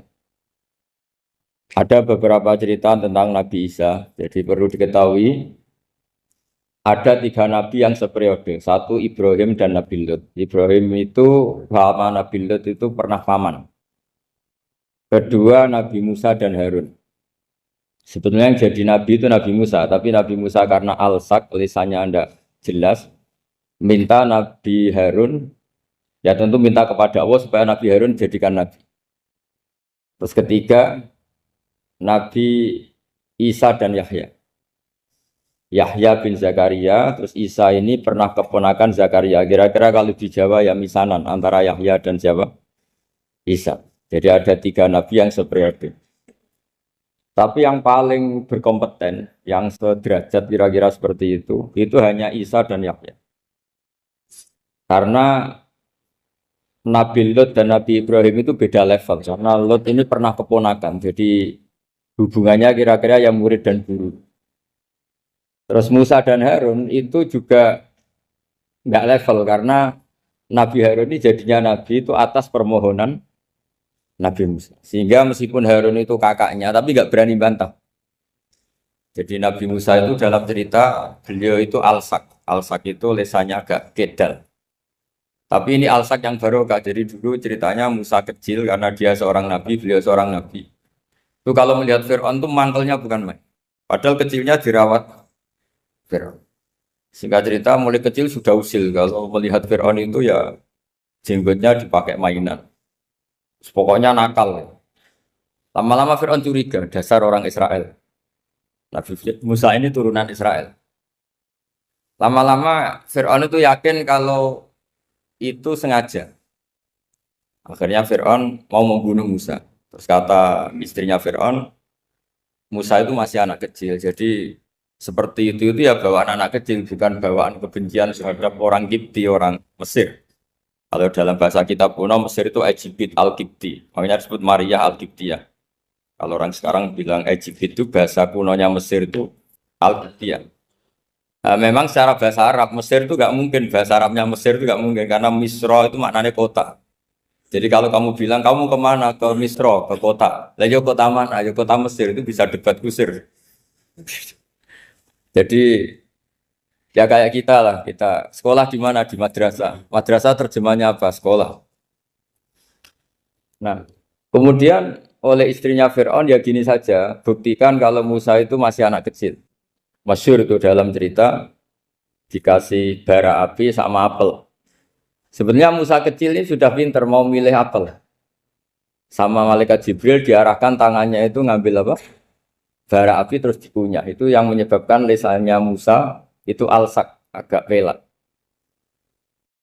Ada beberapa cerita tentang Nabi Isa. Jadi perlu diketahui ada 3 nabi yang seperiode. Satu Ibrahim dan Nabi Lut. Ibrahim itu sama Nabi Lut itu pernah paman. Kedua Nabi Musa dan Harun. Sebetulnya yang jadi nabi itu Nabi Musa, tapi Nabi Musa karena alsak, lisannya Anda jelas, minta Nabi Harun, ya tentu minta kepada Allah supaya Nabi Harun jadikan nabi. Terus ketiga, Nabi Isa dan Yahya. Yahya bin Zakaria, terus Isa ini pernah keponakan Zakaria. Kira-kira kalau di Jawa ya misanan antara Yahya dan siapa? Isa. Jadi ada 3 nabi yang seperiode. Tapi yang paling berkompeten, yang sederajat kira-kira seperti itu hanya Isa dan Yahya. Karena Nabi Lot dan Nabi Ibrahim itu beda level. Karena Lot ini pernah keponakan, jadi hubungannya kira-kira yang murid dan guru. Terus Musa dan Harun itu juga nggak level karena Nabi Harun ini jadinya Nabi itu atas permohonan Nabi Musa. Sehingga meskipun Harun itu kakaknya, tapi nggak berani bantah. Jadi Nabi Musa itu dalam cerita, beliau itu alsak. Alsak itu lesannya agak kedal. Tapi ini alsak yang barokah. Jadi dulu ceritanya Musa kecil karena dia seorang Nabi, beliau seorang Nabi. Itu kalau melihat Fir'aun itu mangkelnya bukan main. Padahal kecilnya dirawat Fir'aun. Singkat cerita mulai kecil sudah usil. Kalau melihat Fir'aun itu ya jenggotnya dipakai mainan. Pokoknya nakal. Lama-lama Fir'aun curiga, dasar orang Israel. Nabi Musa ini turunan Israel. Lama-lama Fir'aun itu yakin kalau itu sengaja. Akhirnya Fir'aun mau membunuh Musa. Terus kata istrinya Fir'aun, Musa itu masih anak kecil. Jadi seperti itu ya bawaan anak kecil, bukan bawaan kebencian terhadap orang Kipti, orang Mesir. Kalau dalam bahasa kitab kuno Mesir itu Egypt Al-Kipti, makanya disebut Maria Al-Kiptiyah. Kalau orang sekarang bilang Egypt itu bahasa kunonya Mesir itu Al-Kiptiyah. Nah, memang secara bahasa Arab Mesir itu nggak mungkin, bahasa Arabnya Mesir itu nggak mungkin karena Misro itu maknanya kota. Jadi kalau kamu bilang kamu kemana ke Misro, ke kota, lah yo kota mana? Yo kota Mesir itu bisa debat kusir. Jadi ya kayak kita lah, kita sekolah di mana? Di madrasah. Madrasah terjemahnya apa? Sekolah. Nah, kemudian oleh istrinya Fir'aun ya gini saja, buktikan kalau Musa itu masih anak kecil. Masyhur itu dalam cerita dikasih bara api sama apel. Sebenarnya Musa kecil ini sudah pinter mau milih apel. Sama malaikat Jibril diarahkan tangannya itu ngambil apa? Bara api terus dikunyah. Itu yang menyebabkan lisannya Musa itu alsak, agak pelak.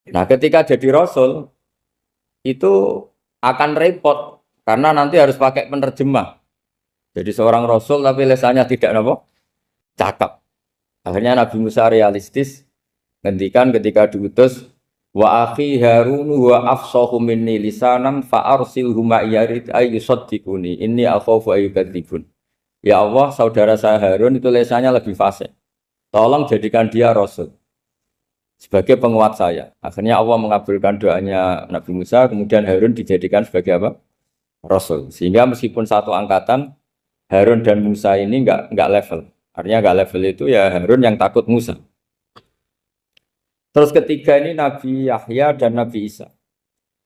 Nah ketika jadi Rasul itu akan repot karena nanti harus pakai penerjemah. Jadi seorang Rasul tapi lisannya tidak apa? Cakap. Akhirnya Nabi Musa realistis ngendikan ketika diutus wa akhi Harun wa afsahu minni lisanan fa arsilhu ma yarid ayyusaddiquni inni akhafu ayyukadzibun. Ya Allah, saudara saya Harun itu lisannya lebih fasih. Tolong jadikan dia Rasul sebagai penguat saya. Akhirnya Allah mengabulkan doanya Nabi Musa, kemudian Harun dijadikan sebagai apa? Rasul. Sehingga meskipun satu angkatan, Harun dan Musa ini enggak level. Artinya enggak level itu ya Harun yang takut Musa. Terus ketiga ini Nabi Yahya dan Nabi Isa.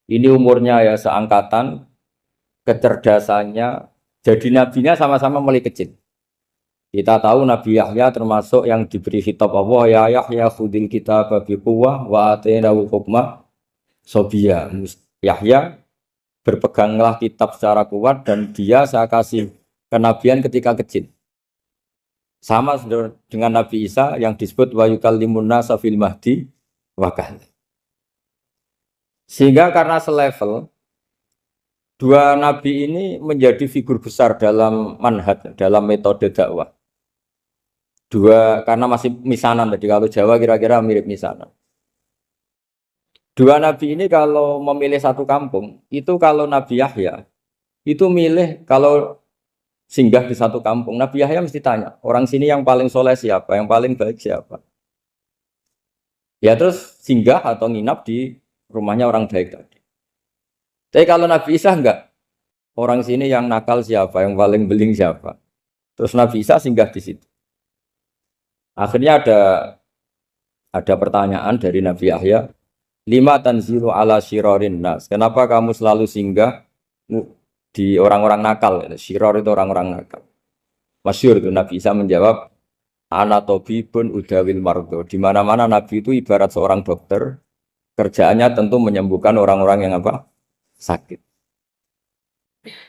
Ini umurnya ya seangkatan, kecerdasannya, jadi nabinya sama-sama mulai kecil. Kita tahu Nabi Yahya termasuk yang diberi khitab Allah, ya Yahya khudil kitab bi quwwah wa atainahu hukma sobiyya. Yahya berpeganglah kitab secara kuat dan dia saya kasih kenabian ketika kecil. Sama dengan Nabi Isa yang disebut wa yukallimun nasa fil mahdi wa kahla. Sehingga karena selevel dua nabi ini menjadi figur besar dalam manhaj, dalam metode dakwah. Dua, karena masih misanan tadi, kalau Jawa kira-kira mirip misanan. Dua nabi ini kalau memilih satu kampung, itu kalau Nabi Yahya, itu milih kalau singgah di satu kampung, Nabi Yahya mesti tanya, orang sini yang paling soleh siapa, yang paling baik siapa. Ya terus singgah atau nginap di rumahnya orang baik tadi. Tapi kalau Nabi Isa enggak, orang sini yang nakal siapa, yang paling beling siapa. Terus Nabi Isa singgah di situ. Akhirnya ada pertanyaan dari Nabi Yahya, lima tanzilu ala syirarin nas. Kenapa kamu selalu singgah di orang-orang nakal? Syiror itu orang-orang nakal. Masyhur itu Nabi Isa menjawab, ana tabibun udawil mardo. Di mana-mana Nabi itu ibarat seorang dokter, kerjaannya tentu menyembuhkan orang-orang yang apa? Sakit.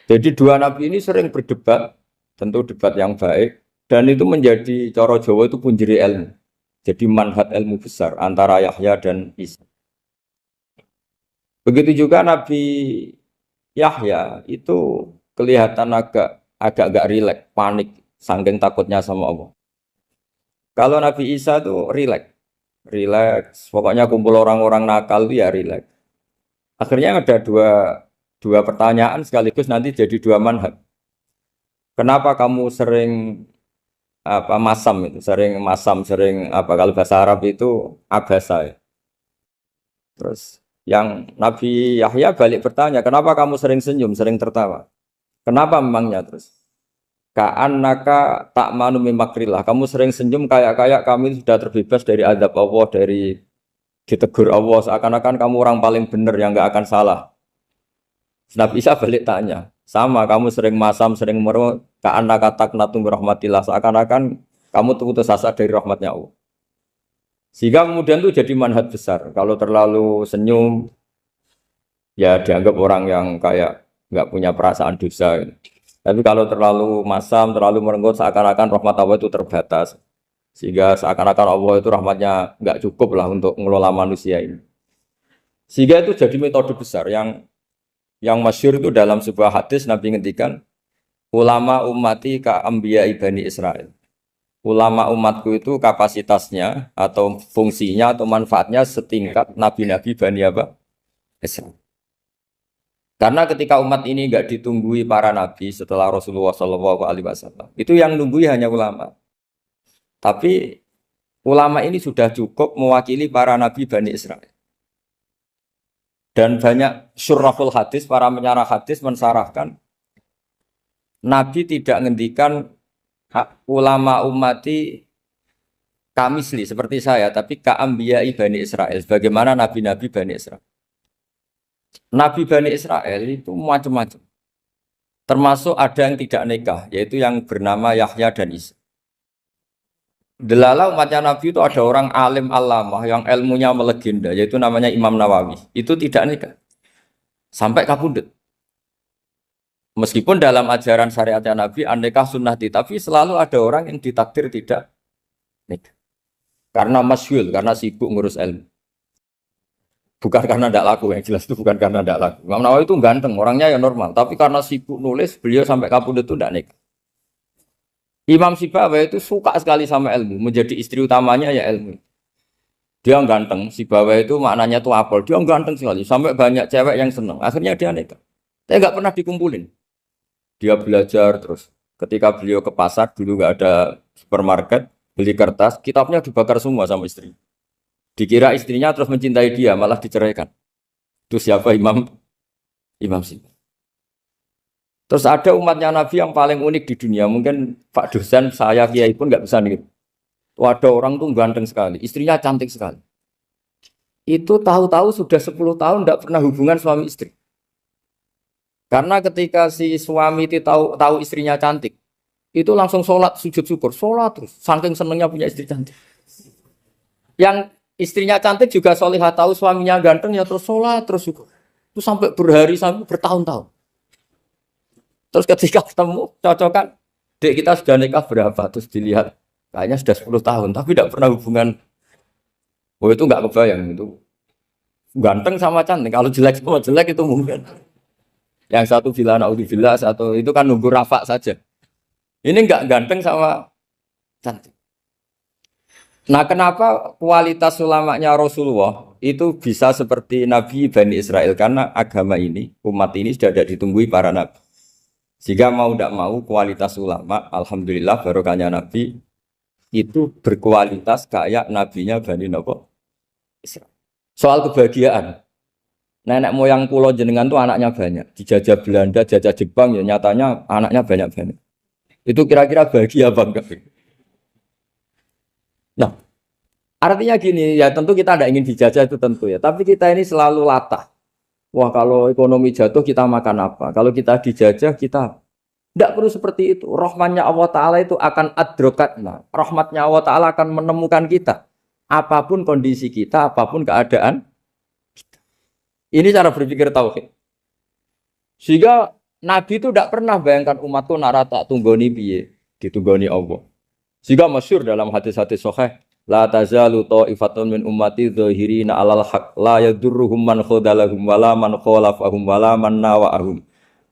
Jadi dua nabi ini sering berdebat, tentu debat yang baik, dan itu menjadi cara Jawa itu punjeri ilmu. Jadi manhaj ilmu besar antara Yahya dan Isa. Begitu juga Nabi Yahya itu kelihatan agak gak rileks, panik, saking takutnya sama Allah. Kalau Nabi Isa tuh rileks. Pokoknya kumpul orang-orang nakal itu ya rileks. Akhirnya ada dua pertanyaan sekaligus nanti jadi dua manhaj. Kenapa kamu sering apa masam itu, sering apa kalau bahasa Arab itu abasa ya. Terus yang Nabi Yahya balik bertanya, kenapa kamu sering senyum, sering tertawa? Kenapa memangnya terus? Ka'annaka ta'manu min makrillah. Kamu sering senyum kayak kami sudah terbebas dari azab Allah, dari ditegur Allah, seakan-akan kamu orang paling benar yang nggak akan salah. Nabi Isa balik tanya, sama kamu sering masam, sering meru, ka'annaka taqnatu min rahmatillah, seakan-akan kamu putus asa dari rahmatnya Allah. Sehingga kemudian itu jadi manhaj besar. Kalau terlalu senyum, ya dianggap orang yang kayak nggak punya perasaan dosa. Tapi kalau terlalu masam, terlalu merenggut, seakan-akan rahmat Allah itu terbatas. Sehingga seakan-akan Allah itu rahmatnya nggak cukup lah untuk mengelola manusia ini. Sehingga itu jadi metode besar yang masyhur itu dalam sebuah hadis Nabi ngendikan, ulama ummati ka anbiya Bani Israil. Ulama umatku itu kapasitasnya atau fungsinya atau manfaatnya setingkat nabi-nabi Bani apa? Israil. Karena ketika umat ini enggak ditunggui para nabi setelah Rasulullah SAW, itu yang nunggui hanya ulama. Tapi ulama ini sudah cukup mewakili para nabi Bani Israil. Dan banyak syurrahul hadis, para menyarah hadis mensarahkan Nabi tidak ngendikan ulama ummati kamisli seperti saya, tapi ka'ambiyai Bani Israel. Bagaimana nabi-nabi Bani Israel? Nabi Bani Israel itu macam-macam. Termasuk ada yang tidak nikah, yaitu yang bernama Yahya dan Isa. Delala umatnya Nabi itu ada orang alim alamah yang ilmunya melegenda, yaitu namanya Imam Nawawi. Itu tidak nikah. Sampai kapundhut. Meskipun dalam ajaran syariatnya Nabi an-nikah sunnati, tapi selalu ada orang yang ditakdir tidak nikah. Karena masyhul, karena sibuk ngurus ilmu. Bukan karena tidak laku, yang jelas itu bukan karena tidak laku. Imam Nawawi itu ganteng, orangnya ya normal, tapi karena sibuk nulis, beliau sampai kapundhut itu tidak nikah. Imam Sibawayh itu suka sekali sama ilmu, menjadi istri utamanya ya ilmu. Dia ganteng, Sibawayh itu maknanya tuh apel, dia ganteng sekali, sampai banyak cewek yang senang. Akhirnya dia nikah. Tapi nggak pernah dikumpulin. Dia belajar terus. Ketika beliau ke pasar, dulu nggak ada supermarket, beli kertas, kitabnya dibakar semua sama istri. Dikira istrinya terus mencintai dia, malah diceraikan. Itu siapa Imam Sibawayh. Terus ada umatnya Nabi yang paling unik di dunia. Mungkin Pak dosen, saya kiai pun nggak bisa nih. Ada orang tuh ganteng sekali, istrinya cantik sekali. Itu tahu-tahu sudah 10 tahun tidak pernah hubungan suami istri. Karena ketika si suami itu tahu istrinya cantik, itu langsung sholat, sujud syukur, sholat terus. Saking senengnya punya istri cantik. Yang istrinya cantik juga solihah, tahu suaminya ganteng ya terus sholat, terus syukur. Itu sampai berhari, sampai bertahun-tahun. Terus ketika ketemu, cocokan, dek kita sudah nikah berapa? Terus dilihat, kayaknya sudah 10 tahun, tapi tidak pernah hubungan. Oh itu nggak kebayang, itu ganteng sama cantik. Kalau jelek sama jelek itu mungkin. Yang satu villa naudzubillah, satu itu kan nunggu rafa saja. Ini enggak ganteng sama cantik. Nah, kenapa kualitas ulamanya Rasulullah itu bisa seperti Nabi Bani Israel? Karena agama ini, umat ini sudah ada ditunggui para nabi. Jika mau tidak mau kualitas ulama, alhamdulillah barokahnya Nabi itu berkualitas kayak nabinya Bani Israel. Soal kebahagiaan. Nenek moyang pulau jenengan tuh anaknya banyak. Dijajah Belanda, jajah Jepang, ya nyatanya anaknya banyak-banyak. Itu kira-kira bahagia apa enggak? Nah, artinya gini, ya tentu kita tidak ingin dijajah itu tentu ya. Tapi kita ini selalu latah. Wah kalau ekonomi jatuh kita makan apa? Kalau kita dijajah kita tidak perlu seperti itu. Rahmatnya Allah Ta'ala itu akan adrokatna. Rahmatnya Allah Ta'ala akan menemukan kita. Apapun kondisi kita, apapun keadaan. Ini cara berpikir tauhid. Sehingga Nabi itu tidak pernah bayangkan umatku narata tunggoni piye, ditunggoni Allah. Sehingga masyhur dalam hadis-hadis sahih, La tazalu ta'ifatun min ummati dzahirina 'alal haq la yadurruhum man khadalahum wala man khalafahum wala man nawa'ahum.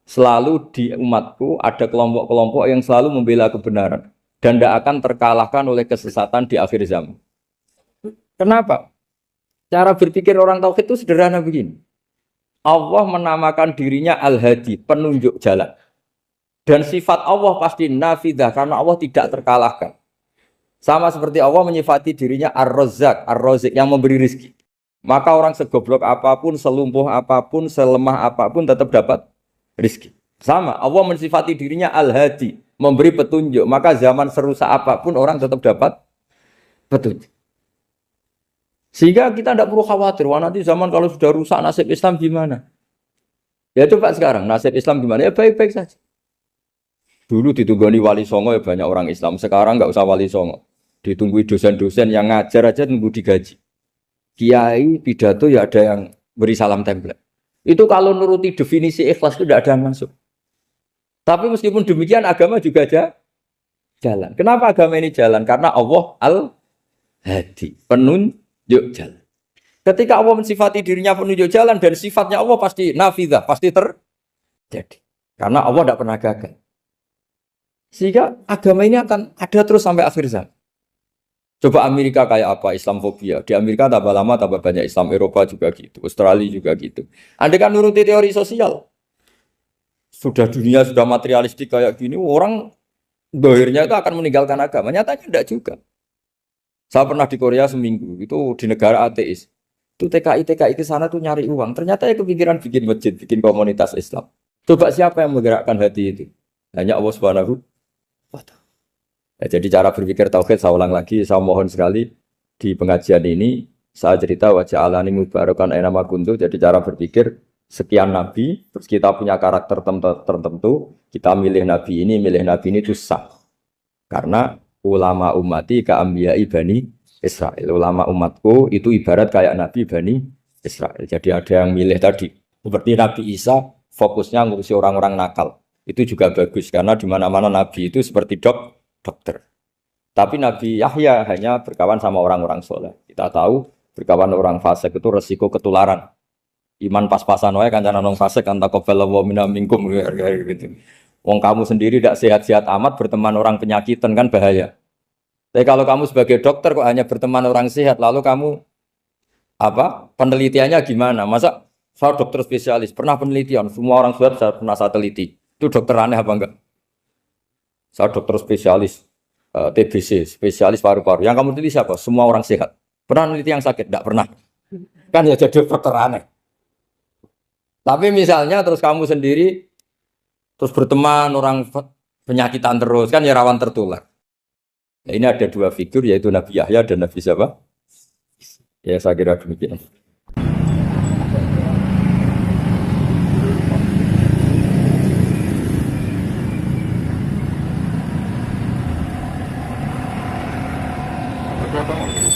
Selalu di umatku ada kelompok-kelompok yang selalu membela kebenaran dan tidak akan terkalahkan oleh kesesatan di akhir zaman. Kenapa? Cara berpikir orang tauhid itu sederhana begini. Allah menamakan dirinya Al-Hadi, penunjuk jalan. Dan sifat Allah pasti nafidah karena Allah tidak terkalahkan. Sama seperti Allah menyifati dirinya Ar-Razzaq, Ar-Razik yang memberi rizki. Maka orang segoblok apapun, selumpuh apapun, selemah apapun tetap dapat rizki. Sama, Allah mensifati dirinya Al-Hadi, memberi petunjuk. Maka zaman serusak apapun orang tetap dapat petunjuk. Sehingga kita tidak perlu khawatir, wah nanti zaman kalau sudah rusak nasib Islam gimana? Ya coba sekarang, nasib Islam gimana? Ya baik-baik saja. Dulu ditunggoni wali songo ya banyak orang Islam, sekarang nggak usah wali songo. Ditunggu dosen-dosen yang ngajar aja nunggu digaji. Kiai pidato ya ada yang beri salam template. Itu kalau nuruti definisi ikhlas itu tidak ada yang masuk. Tapi meskipun demikian agama juga aja jalan. Kenapa agama ini jalan? Karena Allah Al-Hadi, penunjuk jalan. Ketika Allah mensifati dirinya penunjuk jalan dan sifatnya Allah pasti nafidah, pasti terjadi. Karena Allah tidak pernah gagal. Sehingga agama ini akan ada terus sampai akhir zaman. Coba Amerika kayak apa? Islamofobia. Di Amerika tambah lama tambah banyak Islam. Eropa juga gitu. Australia juga gitu. Anda kan nuruti teori sosial. Sudah dunia sudah materialistik kayak gini. Orang dohirnya itu akan meninggalkan agama. Nyatanya tidak juga. Saya pernah di Korea seminggu. Itu di negara ateis. Itu TKI ke sana tuh nyari uang. Ternyata ya kepikiran bikin masjid. Bikin komunitas Islam. Coba siapa yang menggerakkan hati itu? Hanya Allah Subhanahu wa Ta'ala. Ya, jadi cara berpikir tauhid saya ulang lagi, saya mohon sekali di pengajian ini saya cerita wajah alani mubarakan aina ma kuntu. Jadi cara berpikir sekian nabi, terus kita punya karakter tertentu, kita milih nabi ini itu sah. Karena ulama ummati ka ambiyai bani Israel. Ulama umatku itu ibarat kayak nabi bani Israel. Jadi ada yang milih tadi seperti Nabi Isa fokusnya ngurusi orang-orang nakal. Itu juga bagus karena di mana-mana nabi itu seperti dokter. Tapi Nabi Yahya hanya berkawan sama orang-orang soleh. Kita tahu berkawan orang fasik itu resiko ketularan. Iman pas-pasan wae kancane nang fasik kan taqabbalallahu minna minkum gitu. Wong kamu sendiri tidak sehat-sehat amat berteman orang penyakitan kan bahaya. Tapi kalau kamu sebagai dokter kok hanya berteman orang sehat, lalu kamu penelitiannya gimana? Masa saya dokter spesialis, pernah penelitian, semua orang sehat saya pernah saya teliti. Itu dokter aneh apa enggak? Saya dokter spesialis TBC, spesialis paru-paru. Yang kamu teliti siapa? Semua orang sehat. Pernah meneliti yang sakit? Tidak pernah. Kan ya jadi dokter aneh. Tapi misalnya terus kamu sendiri terus berteman orang penyakitan terus, kan ya rawan tertular. Nah, ini ada dua figur yaitu Nabi Yahya dan Nabi siapa? Ya saya kira demikian. Berapa?